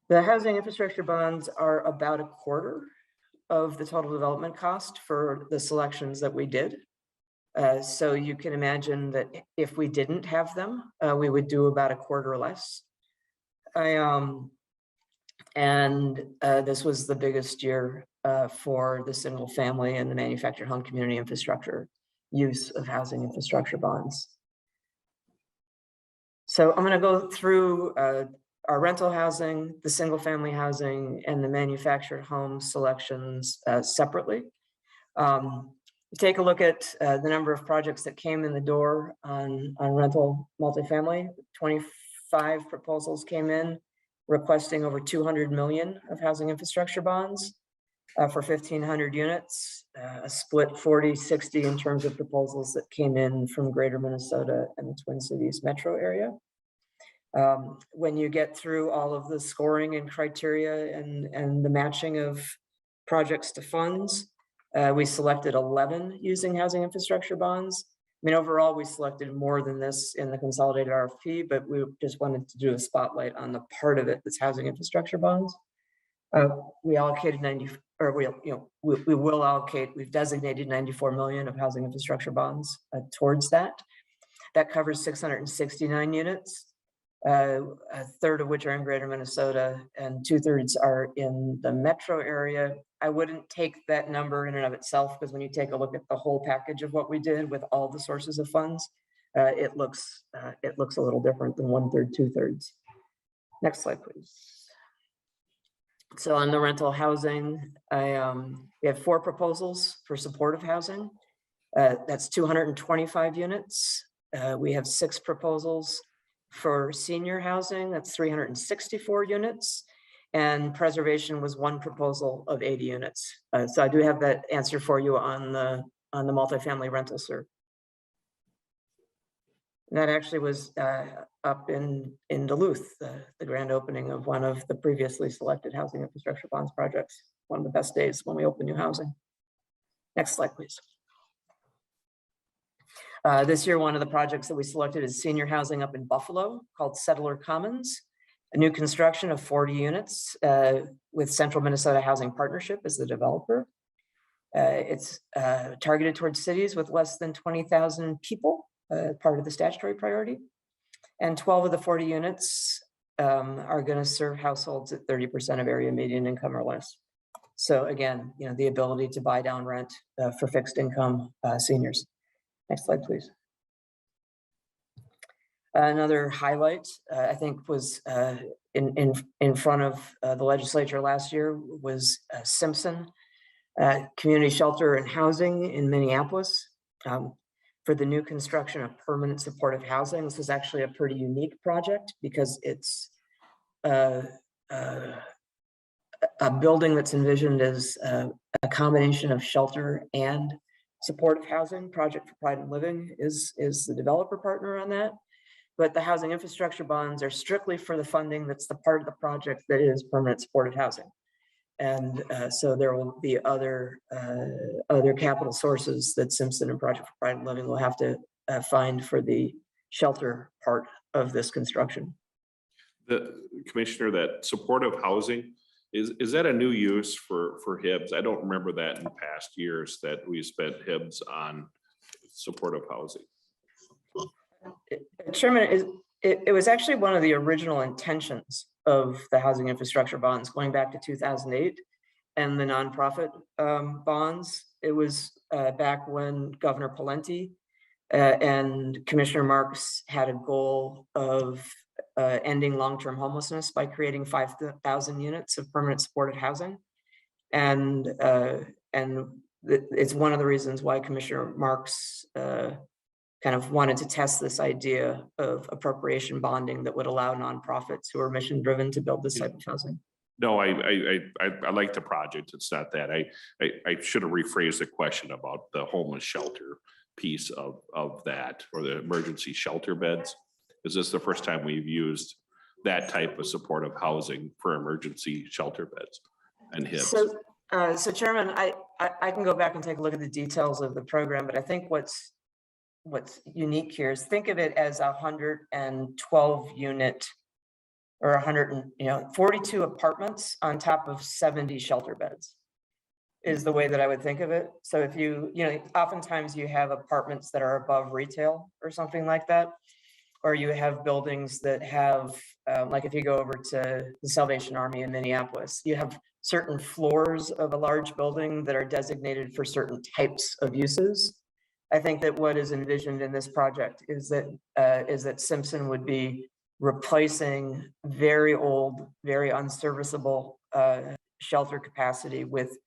The housing infrastructure bonds are about a quarter of the total development cost for the selections that we did. So you can imagine that if we didn't have them, we would do about a quarter less. This was the biggest year for the single family and the manufactured home community infrastructure use of housing infrastructure bonds. So I'm going to go through our rental housing, the single family housing, and the manufactured home selections separately. Take a look at the number of projects that came in the door on rental multifamily. 25 proposals came in requesting over 200 million of housing infrastructure bonds for 1,500 units, a split 40-60 in terms of proposals that came in from greater Minnesota and the Twin Cities metro area. When you get through all of the scoring and criteria and the matching of projects to funds, we selected 11 using housing infrastructure bonds. I mean, overall, we selected more than this in the consolidated RFP, but we just wanted to do a spotlight on the part of it that's housing infrastructure bonds. We allocated we will allocate, we've designated 94 million of housing infrastructure bonds towards that. That covers 669 units, a third of which are in greater Minnesota and 2/3 are in the metro area. I wouldn't take that number in and of itself, because when you take a look at the whole package of what we did with all the sources of funds, it looks a little different than 1/3, 2/3. Next slide, please. So on the rental housing, we have 4 proposals for supportive housing. That's 225 units. We have 6 proposals for senior housing, that's 364 units. And preservation was 1 proposal of 80 units. So I do have that answer for you on the multifamily rental, sir. And that actually was up in Duluth, the grand opening of one of the previously selected housing infrastructure bonds projects. One of the best days when we open new housing. Next slide, please. This year, one of the projects that we selected is senior housing up in Buffalo called Settler Commons, a new construction of 40 units with Central Minnesota Housing Partnership as the developer. It's targeted towards cities with less than 20,000 people, part of the statutory priority. And 12 of the 40 units are going to serve households at 30% of area median income or less. So again, the ability to buy down rent for fixed income seniors. Next slide, please. Another highlight, I think, was in front of the legislature last year was Simpson Community Shelter and Housing in Minneapolis for the new construction of permanent supportive housing. This is actually a pretty unique project because it's a building that's envisioned as a combination of shelter and supportive housing. Project for Pride and Living is the developer partner on that. But the housing infrastructure bonds are strictly for the funding that's the part of the project that is permanent supportive housing. And so there will be other capital sources that Simpson and Project for Pride and Living will have to find for the shelter part of this construction. The Commissioner, that supportive housing, is that a new use for HIBs? I don't remember that in past years that we spent HIBs on supportive housing? Chairman, it was actually one of the original intentions of the housing infrastructure bonds going back to 2008 and the nonprofit bonds. It was back when Governor Pawlenty and Commissioner Marks had a goal of ending long-term homelessness by creating 5,000 units of permanent supported housing. And it's one of the reasons why Commissioner Marks kind of wanted to test this idea of appropriation bonding that would allow nonprofits who are mission driven to build this type of housing. No, I like the project. It's not that. I should have rephrased the question about the homeless shelter piece of that, or the emergency shelter beds. Is this the first time we've used that type of supportive housing for emergency shelter beds and HIBs? So Chairman, I can go back and take a look at the details of the program, but I think what's unique here is think of it as 112 unit or 42 apartments on top of 70 shelter beds is the way that I would think of it. So if oftentimes you have apartments that are above retail or something like that, or you have buildings that have, like if you go over to the Salvation Army in Minneapolis, you have certain floors of a large building that are designated for certain types of uses. I think that what is envisioned in this project is that Simpson would be replacing very old, very unserviceable shelter capacity with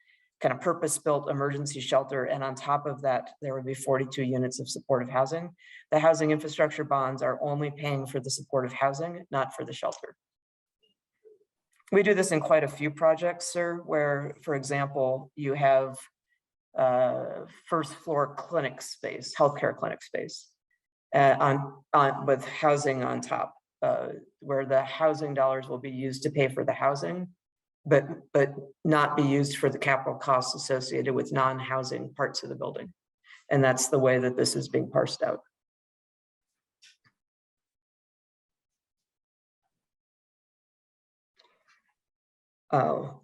kind of purpose-built emergency shelter. And on top of that, there would be 42 units of supportive housing. The housing infrastructure bonds are only paying for the supportive housing, not for the shelter. We do this in quite a few projects, sir, where, for example, you have first floor clinic space, healthcare clinic space, with housing on top, where the housing dollars will be used to pay for the housing, but not be used for the capital costs associated with non-housing parts of the building. And that's the way that this is being parsed out.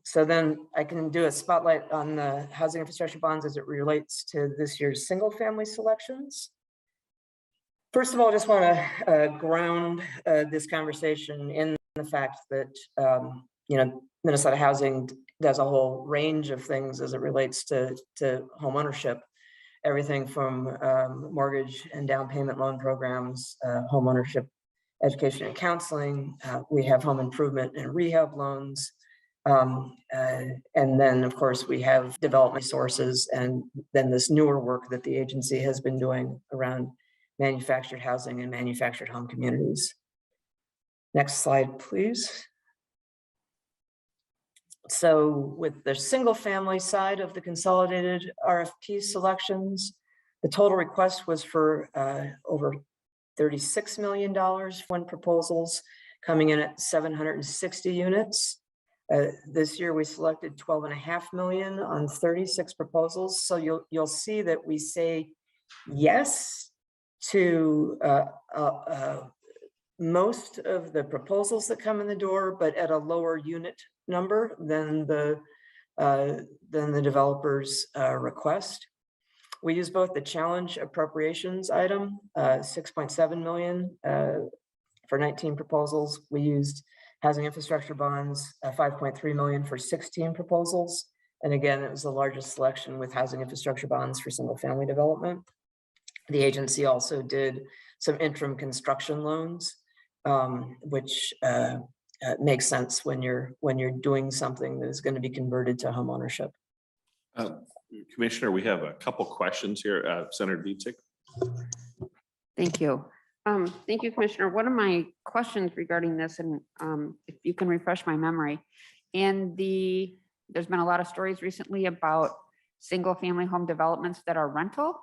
So then I can do a spotlight on the housing infrastructure bonds as it relates to this year's single family selections. First of all, I just want to ground this conversation in the fact that, Minnesota Housing does a whole range of things as it relates to home ownership, everything from mortgage and down payment loan programs, home ownership, education and counseling. We have home improvement and rehab loans. And then, of course, we have development sources, and then this newer work that the agency has been doing around manufactured housing and manufactured home communities. Next slide, please. So with the single family side of the consolidated RFP selections, the total request was for over $36 million when proposals coming in at 760 units. This year we selected 12.5 million on 36 proposals. So you'll see that we say yes to most of the proposals that come in the door, but at a lower unit number than the developer's request. We use both the challenge appropriations item, 6.7 million for 19 proposals. We used housing infrastructure bonds, 5.3 million for 16 proposals. And again, it was the largest selection with housing infrastructure bonds for single family development. The agency also did some interim construction loans, which makes sense when you're doing something that is going to be converted to home ownership. Commissioner, we have a couple questions here. Senator Dietzig. Thank you. Thank you, Commissioner. One of my questions regarding this, and if you can refresh my memory, there's been a lot of stories recently about single family home developments that are rental.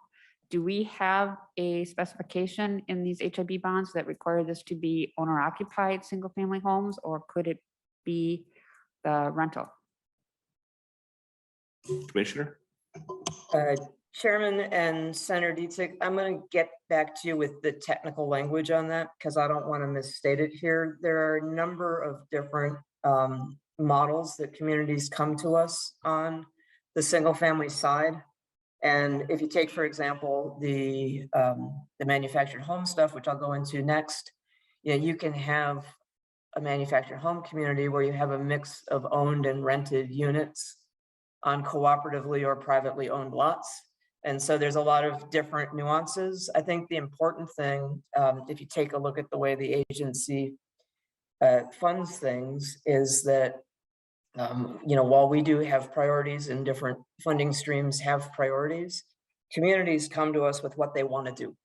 Do we have a specification in these HIB bonds that require this to be owner occupied single family homes, or could it be the rental? Commissioner? Chairman and Senator Dietzig, I'm going to get back to you with the technical language on that because I don't want to misstate it here. There are a number of different models that communities come to us on the single family side. And if you take, for example, the manufactured home stuff, which I'll go into next, you can have a manufactured home community where you have a mix of owned and rented units on cooperatively or privately owned lots. And so there's a lot of different nuances. I think the important thing, if you take a look at the way the agency funds things, is that while we do have priorities and different funding streams have priorities, communities come to us with what they want to do.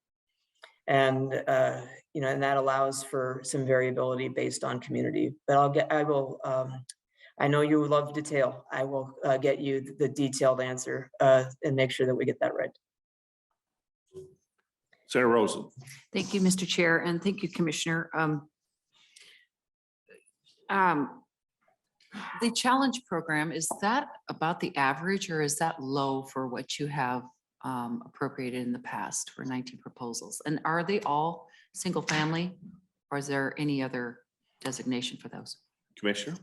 And, and that allows for some variability based on community, but I know you love detail. I will get you the detailed answer and make sure that we get that right. Senator Rosen. Thank you, Mr. Chair, and thank you, Commissioner. The challenge program, is that about the average or is that low for what you have appropriated in the past for 19 proposals? And are they all single family or is there any other designation for those? Commissioner.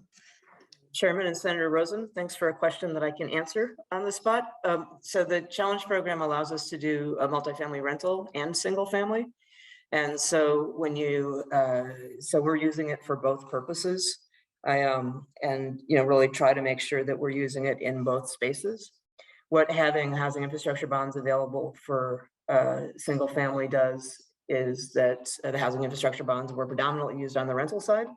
Chairman and Senator Rosen, thanks for a question that I can answer on the spot. So the challenge program allows us to do a multifamily rental and single family. And so when so we're using it for both purposes. And really try to make sure that we're using it in both spaces. What having housing infrastructure bonds available for single family does is that the housing infrastructure bonds were predominantly used on the rental side.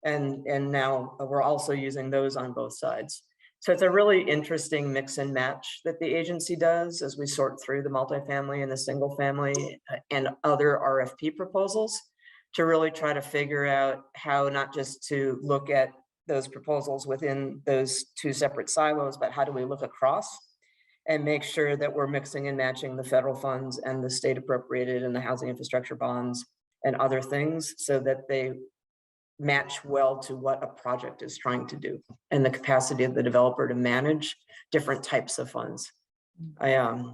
And now we're also using those on both sides. So it's a really interesting mix and match that the agency does as we sort through the multifamily and the single family and other RFP proposals to really try to figure out how not just to look at those proposals within those two separate silos, but how do we look across and make sure that we're mixing and matching the federal funds and the state appropriated and the housing infrastructure bonds and other things so that they match well to what a project is trying to do and the capacity of the developer to manage different types of funds. I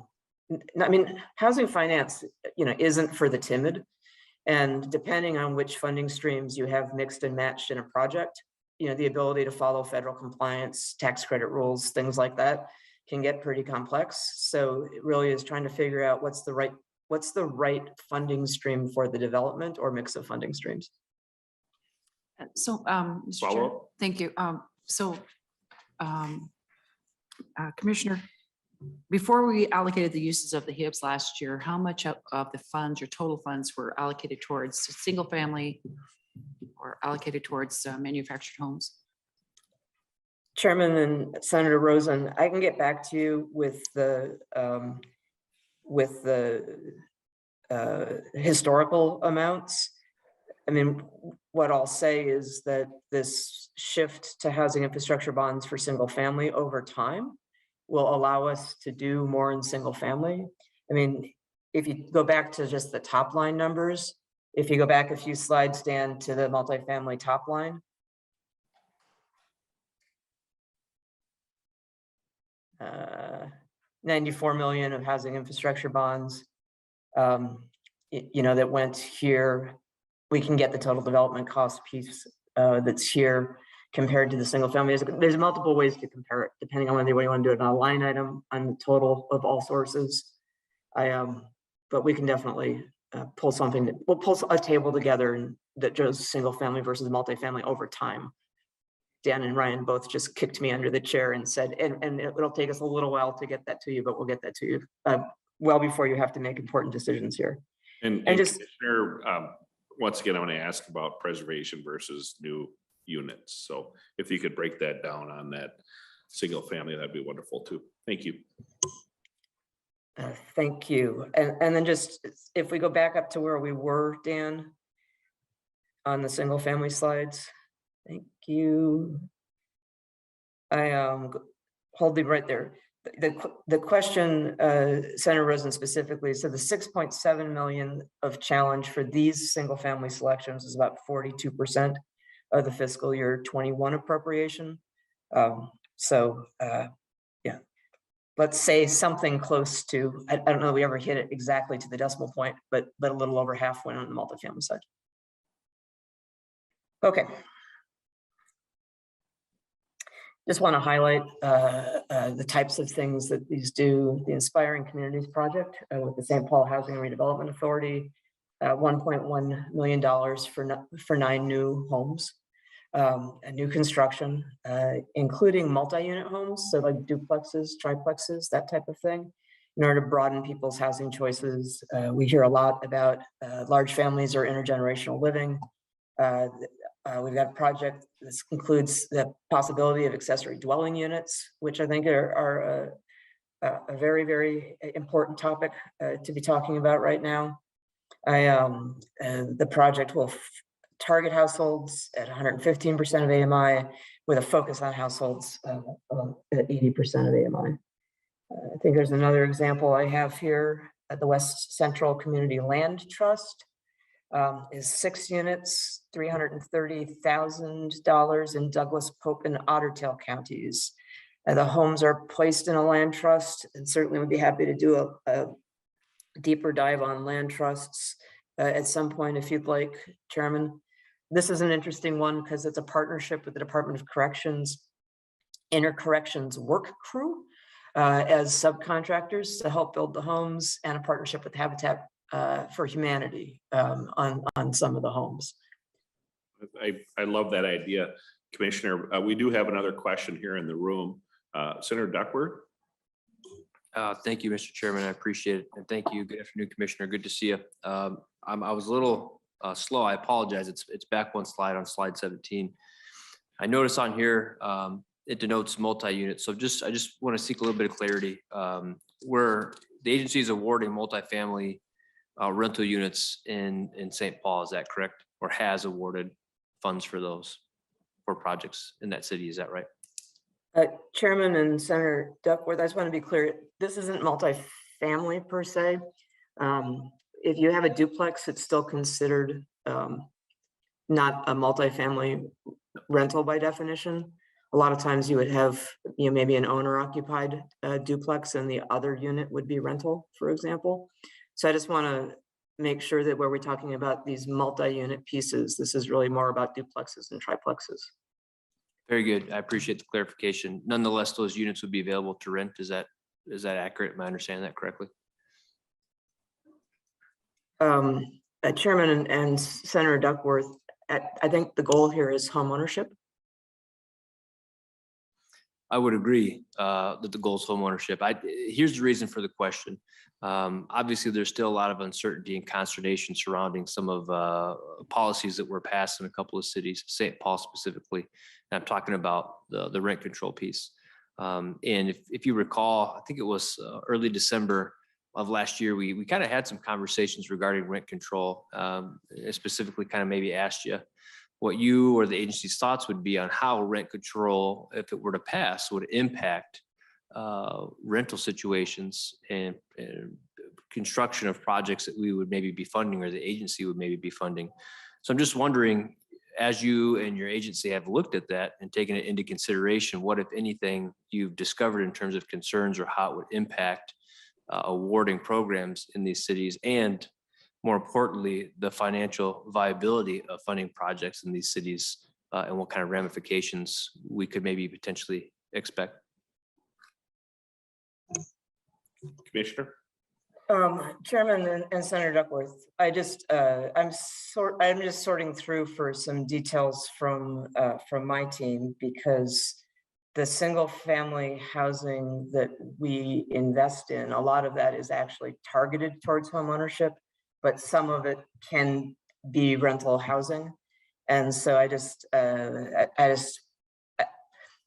mean, housing finance, isn't for the timid. And depending on which funding streams you have mixed and matched in a project, the ability to follow federal compliance, tax credit rules, things like that can get pretty complex. So it really is trying to figure out what's the right funding stream for the development or mix of funding streams. So, Mr. Chair, thank you. Commissioner, before we allocated the uses of the HIBs last year, how much of the funds or total funds were allocated towards single family or allocated towards manufactured homes? Chairman and Senator Rosen, I can get back to you with the historical amounts. I mean, what I'll say is that this shift to housing infrastructure bonds for single family over time will allow us to do more in single family. I mean, if you go back to just the top line numbers, if you go back a few slides, Dan, to the multifamily top line. $94 million of housing infrastructure bonds, that went here. We can get the total development cost piece that's here compared to the single family. There's multiple ways to compare it, depending on whether you want to do it on a line item, on the total of all sources. But we can definitely pull something, we'll pull a table together that shows single family versus multifamily over time. Dan and Ryan both just kicked me under the chair and said, and it'll take us a little while to get that to you, but we'll get that to you well before you have to make important decisions here. And just once again, I want to ask about preservation versus new units. So if you could break that down on that single family, that'd be wonderful too. Thank you. Thank you. And then just, if we go back up to where we were, Dan, on the single family slides. Thank you. I hold it right there. The question, Senator Rosen specifically, so the 6.7 million of challenge for these single family selections is about 42% of the fiscal year 21 appropriation. Yeah, let's say something close to, I don't know if we ever hit it exactly to the decimal point, but a little over half went on the multifamily side. Okay. Just want to highlight the types of things that these do. The Inspiring Communities Project with the St. Paul Housing and Redevelopment Authority, $1.1 million for 9 new homes, a new construction, including multi-unit homes, so like duplexes, triplexes, that type of thing, in order to broaden people's housing choices. We hear a lot about large families or intergenerational living. We've got a project. This includes the possibility of accessory dwelling units, which I think are a very, very important topic to be talking about right now. The project will target households at 115% of AMI with a focus on households at 80% of AMI. I think there's another example I have here at the West Central Community Land Trust. Is 6 units, $330,000 in Douglas, Pope, and Otter Tail counties. The homes are placed in a land trust, and certainly would be happy to do a deeper dive on land trusts at some point if you'd like, Chairman. This is an interesting one because it's a partnership with the Department of Corrections, Intercorrections Work Crew as subcontractors to help build the homes, and a partnership with Habitat for Humanity on some of the homes. I love that idea, Commissioner. We do have another question here in the room. Senator Duckworth. Thank you, Mr. Chairman. I appreciate it. And thank you. Good afternoon, Commissioner. Good to see you. I was a little slow. I apologize. It's back one slide on slide 17. I notice on here, it denotes multi-unit. So I just want to seek a little bit of clarity. Where the agency is awarding multifamily rental units in St. Paul, is that correct? Or has awarded funds for those for projects in that city, is that right? Chairman and Senator Duckworth, I just want to be clear, this isn't multifamily per se. If you have a duplex, it's still considered not a multifamily rental by definition. A lot of times you would have, maybe an owner occupied duplex and the other unit would be rental, for example. So I just want to make sure that where we're talking about these multi-unit pieces, this is really more about duplexes and triplexes. Very good. I appreciate the clarification. Nonetheless, those units would be available to rent. Is that accurate? Am I understanding that correctly? Chairman and Senator Duckworth, I think the goal here is home ownership. I would agree that the goal is home ownership. Here's the reason for the question. Obviously, there's still a lot of uncertainty and consternation surrounding some of policies that were passed in a couple of cities, St. Paul specifically. And I'm talking about the rent control piece. And if you recall, I think it was early December of last year, we kind of had some conversations regarding rent control, specifically kind of maybe asked you what you or the agency's thoughts would be on how rent control, if it were to pass, would impact rental situations and construction of projects that we would maybe be funding or the agency would maybe be funding. So I'm just wondering, as you and your agency have looked at that and taken it into consideration, what, if anything, you've discovered in terms of concerns or how it would impact awarding programs in these cities, and more importantly, the financial viability of funding projects in these cities, and what kind of ramifications we could maybe potentially expect. Commissioner. Chairman and Senator Duckworth, I'm just sorting through for some details from my team, because the single family housing that we invest in, a lot of that is actually targeted towards home ownership, but some of it can be rental housing. And so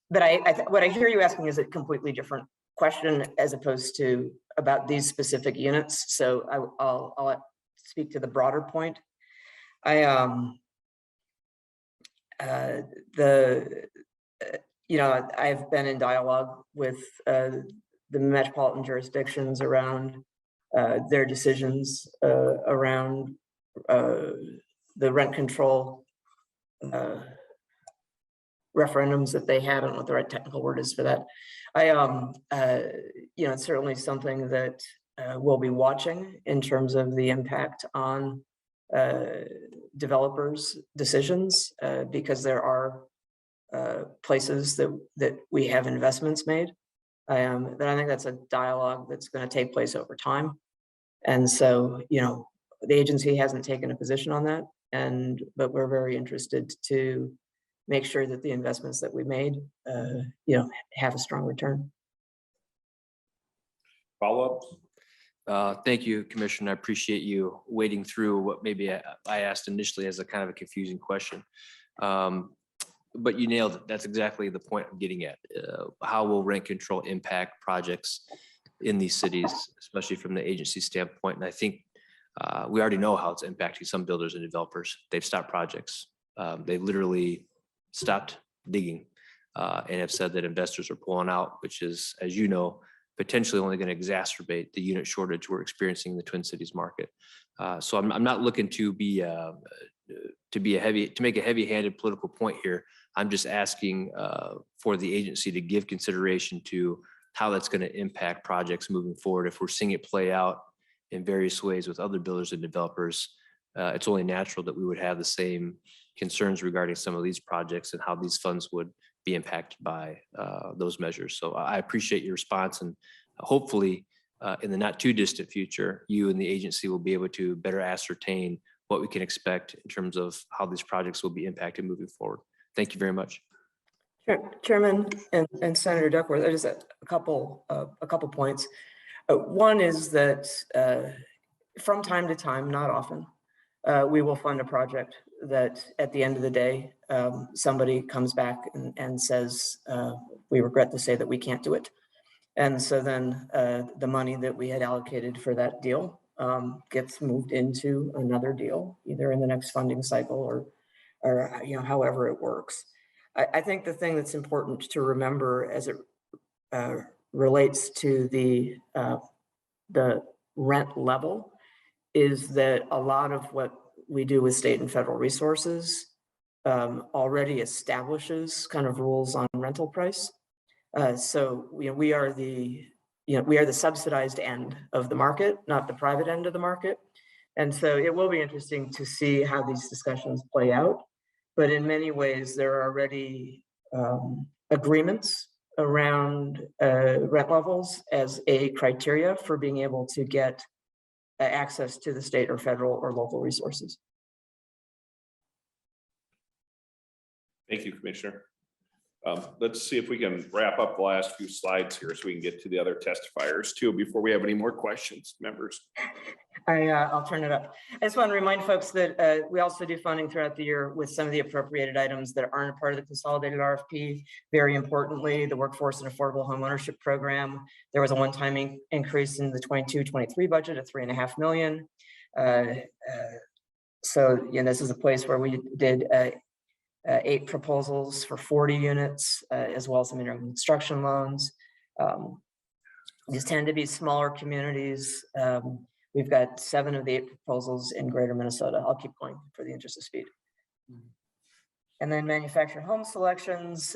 what I hear you asking is a completely different question as opposed to about these specific units. So I'll speak to the broader point. I've been in dialogue with the metropolitan jurisdictions around their decisions around the rent control referendums that they had. I don't know what the right technical word is for that. It's certainly something that we'll be watching in terms of the impact on developers' decisions, because there are places that we have investments made. But I think that's a dialogue that's going to take place over time. And so, the agency hasn't taken a position on that, but we're very interested to make sure that the investments that we made, have a strong return. Follow-ups? Thank you, Commissioner. I appreciate you wading through what maybe I asked initially as a kind of a confusing question. But you nailed it. That's exactly the point I'm getting at. How will rent control impact projects in these cities, especially from the agency standpoint? And I think we already know how it's impacting some builders and developers. They've stopped projects. They literally stopped digging and have said that investors are pulling out, which is, as you know, potentially only going to exacerbate the unit shortage we're experiencing in the Twin Cities market. So I'm not looking to make a heavy-handed political point here. I'm just asking for the agency to give consideration to how that's going to impact projects moving forward. If we're seeing it play out in various ways with other builders and developers, it's only natural that we would have the same concerns regarding some of these projects and how these funds would be impacted by those measures. So I appreciate your response, and hopefully in the not too distant future, you and the agency will be able to better ascertain what we can expect in terms of how these projects will be impacted moving forward. Thank you very much. Chairman and Senator Duckworth, there's a couple points. One is that from time to time, not often, we will fund a project that at the end of the day, somebody comes back and says, we regret to say that we can't do it. And so then the money that we had allocated for that deal gets moved into another deal, either in the next funding cycle or however it works. I think the thing that's important to remember as it relates to the rent level is that a lot of what we do with state and federal resources already establishes kind of rules on rental price. So we are the subsidized end of the market, not the private end of the market. And so it will be interesting to see how these discussions play out. But in many ways, there are already agreements around rent levels as a criteria for being able to get access to the state or federal or local resources. Thank you, Commissioner. Let's see if we can wrap up the last few slides here so we can get to the other testifiers too before we have any more questions, members. I'll turn it up. I just want to remind folks that we also do funding throughout the year with some of the appropriated items that aren't a part of the consolidated RFP. Very importantly, the Workforce and Affordable Home Ownership Program. There was a one-time increase in the 22-23 budget of $3.5 million. So this is a place where we did 8 proposals for 40 units, as well as some interim construction loans. These tend to be smaller communities. We've got 7 of the 8 proposals in Greater Minnesota. I'll keep going for the interest of speed. And then manufactured home selections.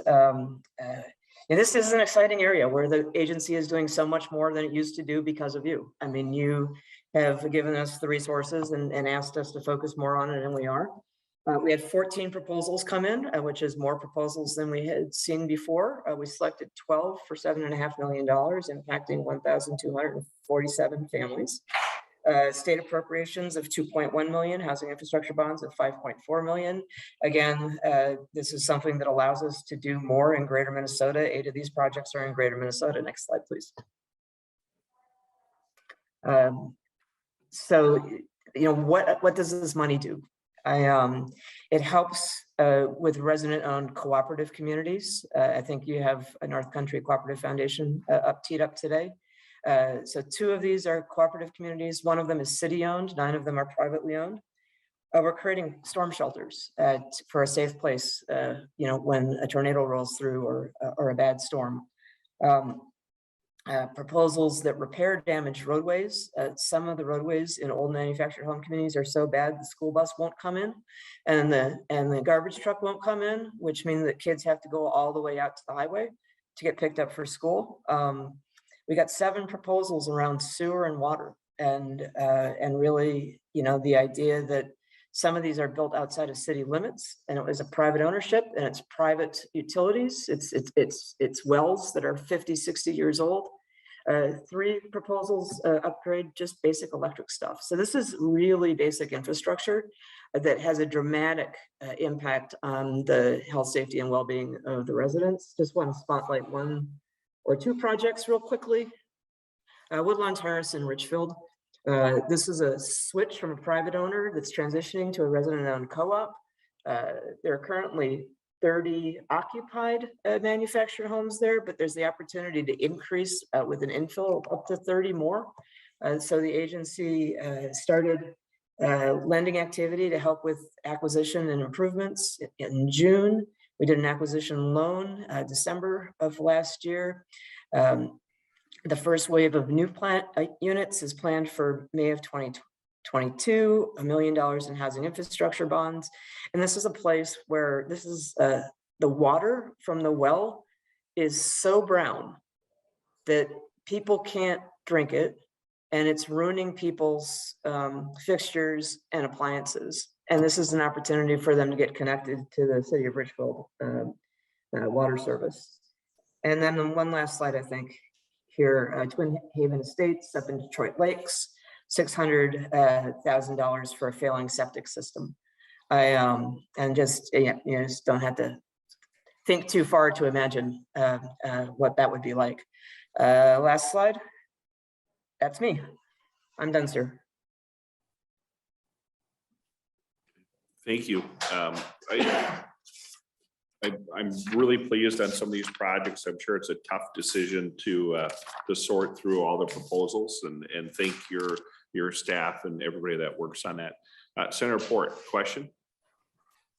This is an exciting area where the agency is doing so much more than it used to do because of you. I mean, you have given us the resources and asked us to focus more on it, and we are. We had 14 proposals come in, which is more proposals than we had seen before. We selected 12 for $7.5 million, impacting 1,247 families. State appropriations of 2.1 million, housing infrastructure bonds of 5.4 million. Again, this is something that allows us to do more in Greater Minnesota. 8 of these projects are in Greater Minnesota. Next slide, please. So, what does this money do? It helps with resident-owned cooperative communities. I think you have a North Country Cooperative Foundation teed up today. So 2 of these are cooperative communities. 1 of them is city-owned. 9 of them are privately owned. We're creating storm shelters for a safe place, when a tornado rolls through or a bad storm. Proposals that repair damaged roadways. Some of the roadways in old manufactured home communities are so bad the school bus won't come in, and the garbage truck won't come in, which means that kids have to go all the way out to the highway to get picked up for school. We got 7 proposals around sewer and water, and really, the idea that Some of these are built outside of city limits, and it was a private ownership, and it's private utilities. It's wells that are 50, 60 years old. 3 proposals upgrade just basic electric stuff. So this is really basic infrastructure that has a dramatic impact on the health, safety, and well-being of the residents. Just want to spotlight 1 or 2 projects real quickly. Woodlawn Terrace in Richfield. This is a switch from a private owner that's transitioning to a resident-owned co-op. There are currently 30 occupied manufactured homes there, but there's the opportunity to increase with an infill up to 30 more. So the agency started lending activity to help with acquisition and improvements in June. We did an acquisition loan December of last year. The first wave of new plant units is planned for May of 2022, $1 million in housing infrastructure bonds. And this is a place where this is the water from the well is so brown that people can't drink it, and it's ruining people's fixtures and appliances. And this is an opportunity for them to get connected to the city of Richfield water service. And then one last slide, I think. Here, Twin Haven Estates up in Detroit Lakes, $600,000 for a failing septic system. And just, you just don't have to think too far to imagine what that would be like. Last slide. That's me. I'm done, sir. Thank you. I'm really pleased on some of these projects. I'm sure it's a tough decision to sort through all the proposals, and thank your staff and everybody that works on that. Senator Port, question?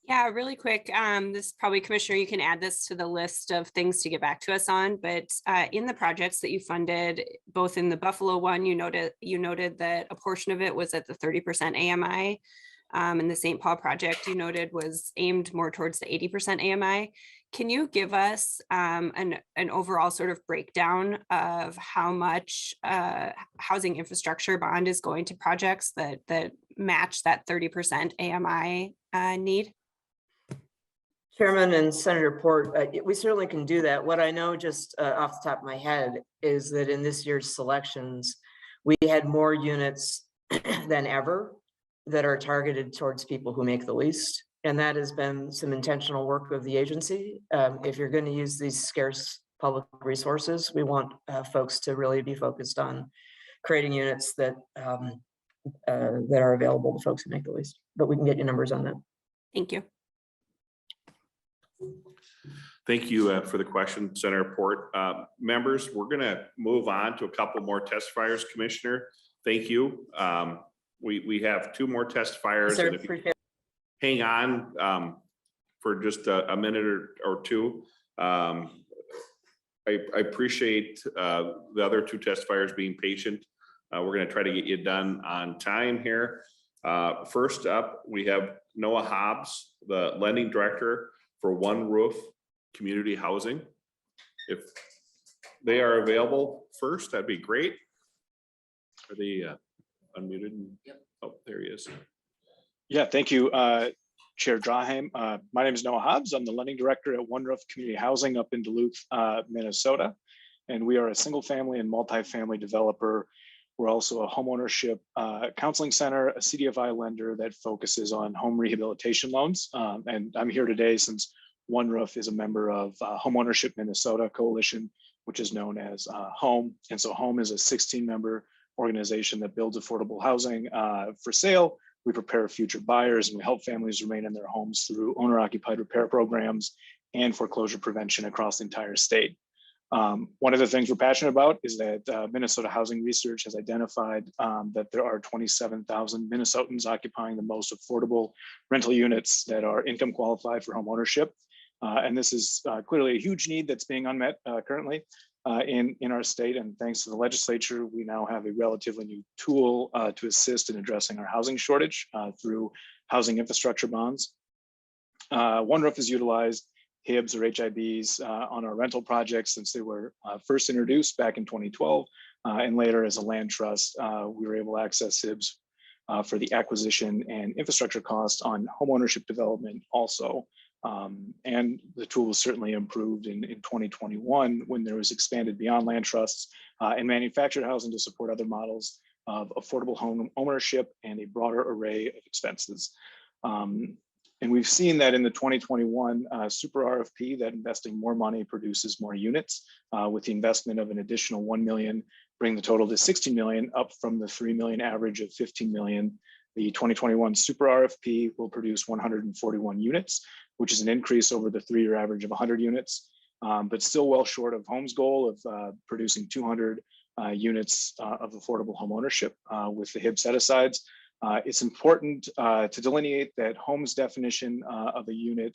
Yeah, really quick. This probably, Commissioner, you can add this to the list of things to get back to us on, but in the projects that you funded, both in the Buffalo one, you noted that a portion of it was at the 30% AMI. And the St. Paul project you noted was aimed more towards the 80% AMI. Can you give us an overall sort of breakdown of how much housing infrastructure bond is going to projects that match that 30% AMI need? Chairman and Senator Port, we certainly can do that. What I know just off the top of my head is that in this year's selections, we had more units than ever that are targeted towards people who make the least. And that has been some intentional work of the agency. If you're going to use these scarce public resources, we want folks to really be focused on creating units that are available to folks who make the least. But we can get you numbers on that. Thank you. Thank you for the question, Senator Port. Members, we're going to move on to a couple more testifiers. Commissioner, thank you. We have 2 more testifiers. Sir, and if you hang on for just a minute or 2. I appreciate the other 2 testifiers being patient. We're going to try to get you done on time here. First up, we have Noah Hobbs, the lending director for One Roof Community Housing. If they are available first, that'd be great. Are they unmuted? Yep. Oh, there he is. Yeah, thank you, Chair Draheim. My name is Noah Hobbs. I'm the lending director at One Roof Community Housing up in Duluth, Minnesota. And we are a single family and multifamily developer. We're also a homeownership counseling center, a CDFI lender that focuses on home rehabilitation loans. And I'm here today since One Roof is a member of Homeownership Minnesota Coalition, which is known as HOME. And so HOME is a 16-member organization that builds affordable housing for sale. We prepare future buyers, and we help families remain in their homes through owner-occupied repair programs and foreclosure prevention across the entire state. One of the things we're passionate about is that Minnesota Housing Research has identified that there are 27,000 Minnesotans occupying the most affordable rental units that are income qualified for home ownership. And this is clearly a huge need that's being unmet currently in our state. And thanks to the legislature, we now have a relatively new tool to assist in addressing our housing shortage through housing infrastructure bonds. One Roof has utilized HIBs or HIBs on our rental projects since they were first introduced back in 2012. And later as a land trust, we were able to access HIBs for the acquisition and infrastructure costs on homeownership development also. And the tool was certainly improved in 2021 when there was expanded beyond land trusts and manufactured housing to support other models of affordable home ownership and a broader array of expenses. And we've seen that in the 2021 super RFP that investing more money produces more units with the investment of an additional 1 million, bring the total to 16 million, up from the 3 million average of 15 million. The 2021 super RFP will produce 141 units, which is an increase over the 3-year average of 100 units, but still well short of Home's goal of producing 200 units of affordable home ownership with the HIB set-asides. It's important to delineate that Home's definition of a unit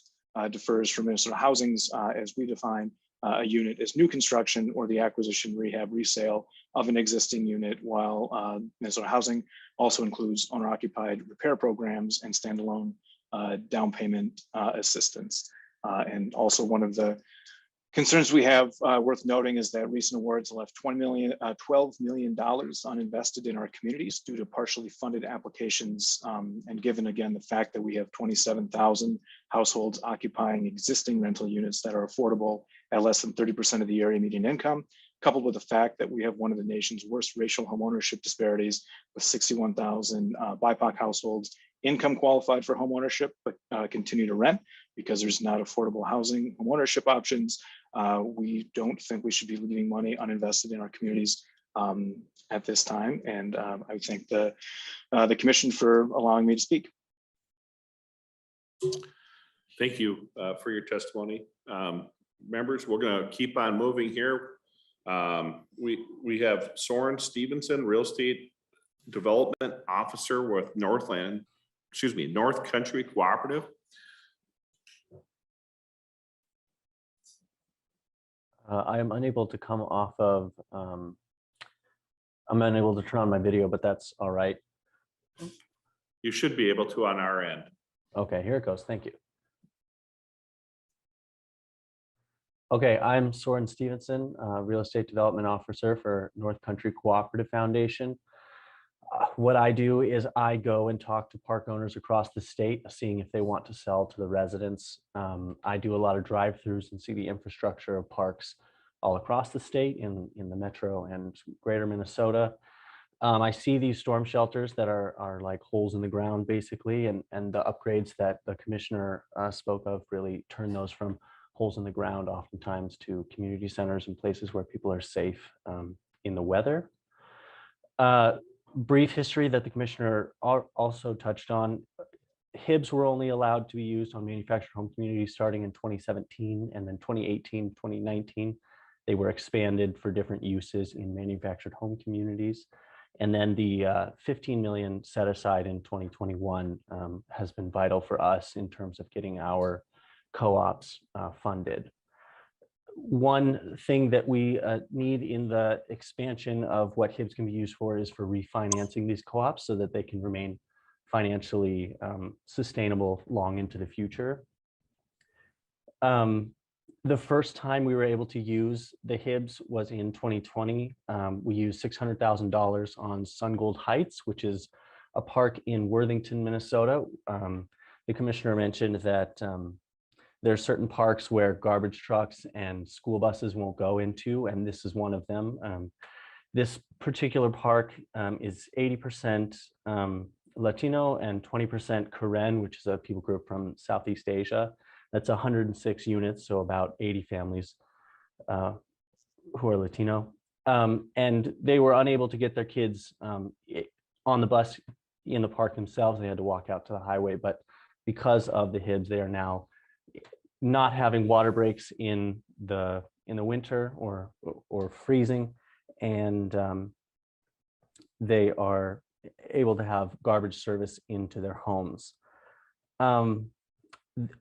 differs from Minnesota Housing's as we define a unit as new construction or the acquisition, rehab, resale of an existing unit, while Minnesota Housing also includes owner-occupied repair programs and standalone down payment assistance. And also one of the concerns we have worth noting is that recent awards left $12 million uninvested in our communities due to partially funded applications. And given again, the fact that we have 27,000 households occupying existing rental units that are affordable at less than 30% of the area median income, coupled with the fact that we have one of the nation's worst racial homeownership disparities with 61,000 BIPOC households income qualified for homeownership, but continue to rent because there's not affordable housing homeownership options. We don't think we should be leaving money uninvested in our communities at this time. And I thank the commission for allowing me to speak. Thank you for your testimony. Members, we're going to keep on moving here. We have Soren Stevenson, Real Estate Development Officer with North Country Cooperative. I am unable to come off of, I'm unable to turn on my video, but that's all right. You should be able to on our end. Okay, here it goes. Thank you. Okay, I'm Soren Stevenson, Real Estate Development Officer for North Country Cooperative Foundation. What I do is I go and talk to park owners across the state, seeing if they want to sell to the residents. I do a lot of drive-throughs and see the infrastructure of parks all across the state in the metro and greater Minnesota. I see these storm shelters that are like holes in the ground, basically, and the upgrades that the commissioner spoke of really turn those from holes in the ground oftentimes to community centers and places where people are safe in the weather. Brief history that the commissioner also touched on. HIBs were only allowed to be used on manufactured home communities starting in 2017, and then 2018, 2019, they were expanded for different uses in manufactured home communities. And then the 15 million set aside in 2021 has been vital for us in terms of getting our co-ops funded. One thing that we need in the expansion of what HIBs can be used for is for refinancing these co-ops so that they can remain financially sustainable long into the future. The first time we were able to use the HIBs was in 2020. We used $600,000 on Sungold Heights, which is a park in Worthington, Minnesota. The commissioner mentioned that there are certain parks where garbage trucks and school buses won't go into, and this is one of them. This particular park is 80% Latino and 20% Karen, which is a people group from Southeast Asia. That's 106 units, so about 80 families who are Latino. And they were unable to get their kids on the bus in the park themselves. They had to walk out to the highway, but because of the HIBs, they are now not having water breaks in the winter or freezing, and they are able to have garbage service into their homes.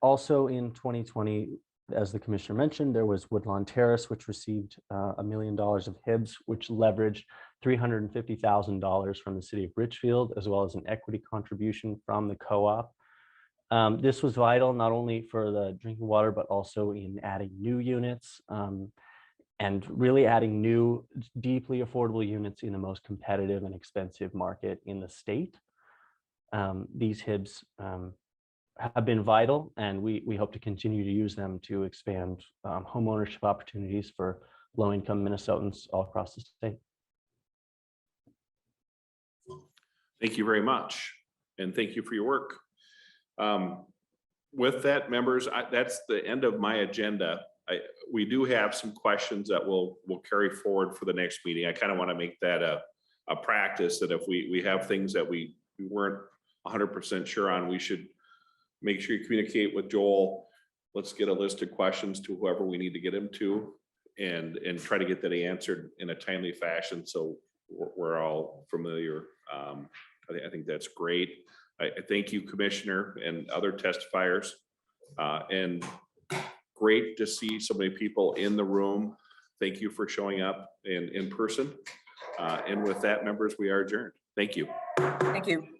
Also in 2020, as the commissioner mentioned, there was Woodlawn Terrace, which received $1 million of HIBs, which leveraged $350,000 from the city of Richfield, as well as an equity contribution from the co-op. This was vital not only for the drinking water, but also in adding new units and really adding new, deeply affordable units in the most competitive and expensive market in the state. These HIBs have been vital, and we hope to continue to use them to expand homeownership opportunities for low-income Minnesotans all across the state. Thank you very much, and thank you for your work. With that, members, that's the end of my agenda. We do have some questions that we'll carry forward for the next meeting. I kind of want to make that a practice, that if we have things that we weren't 100% sure on, we should make sure you communicate with Joel. Let's get a list of questions to whoever we need to get them to, and try to get that answered in a timely fashion, so we're all familiar. I think that's great. I thank you, Commissioner, and other testifiers, and great to see so many people in the room. Thank you for showing up in person. And with that, members, we are adjourned. Thank you. Thank you.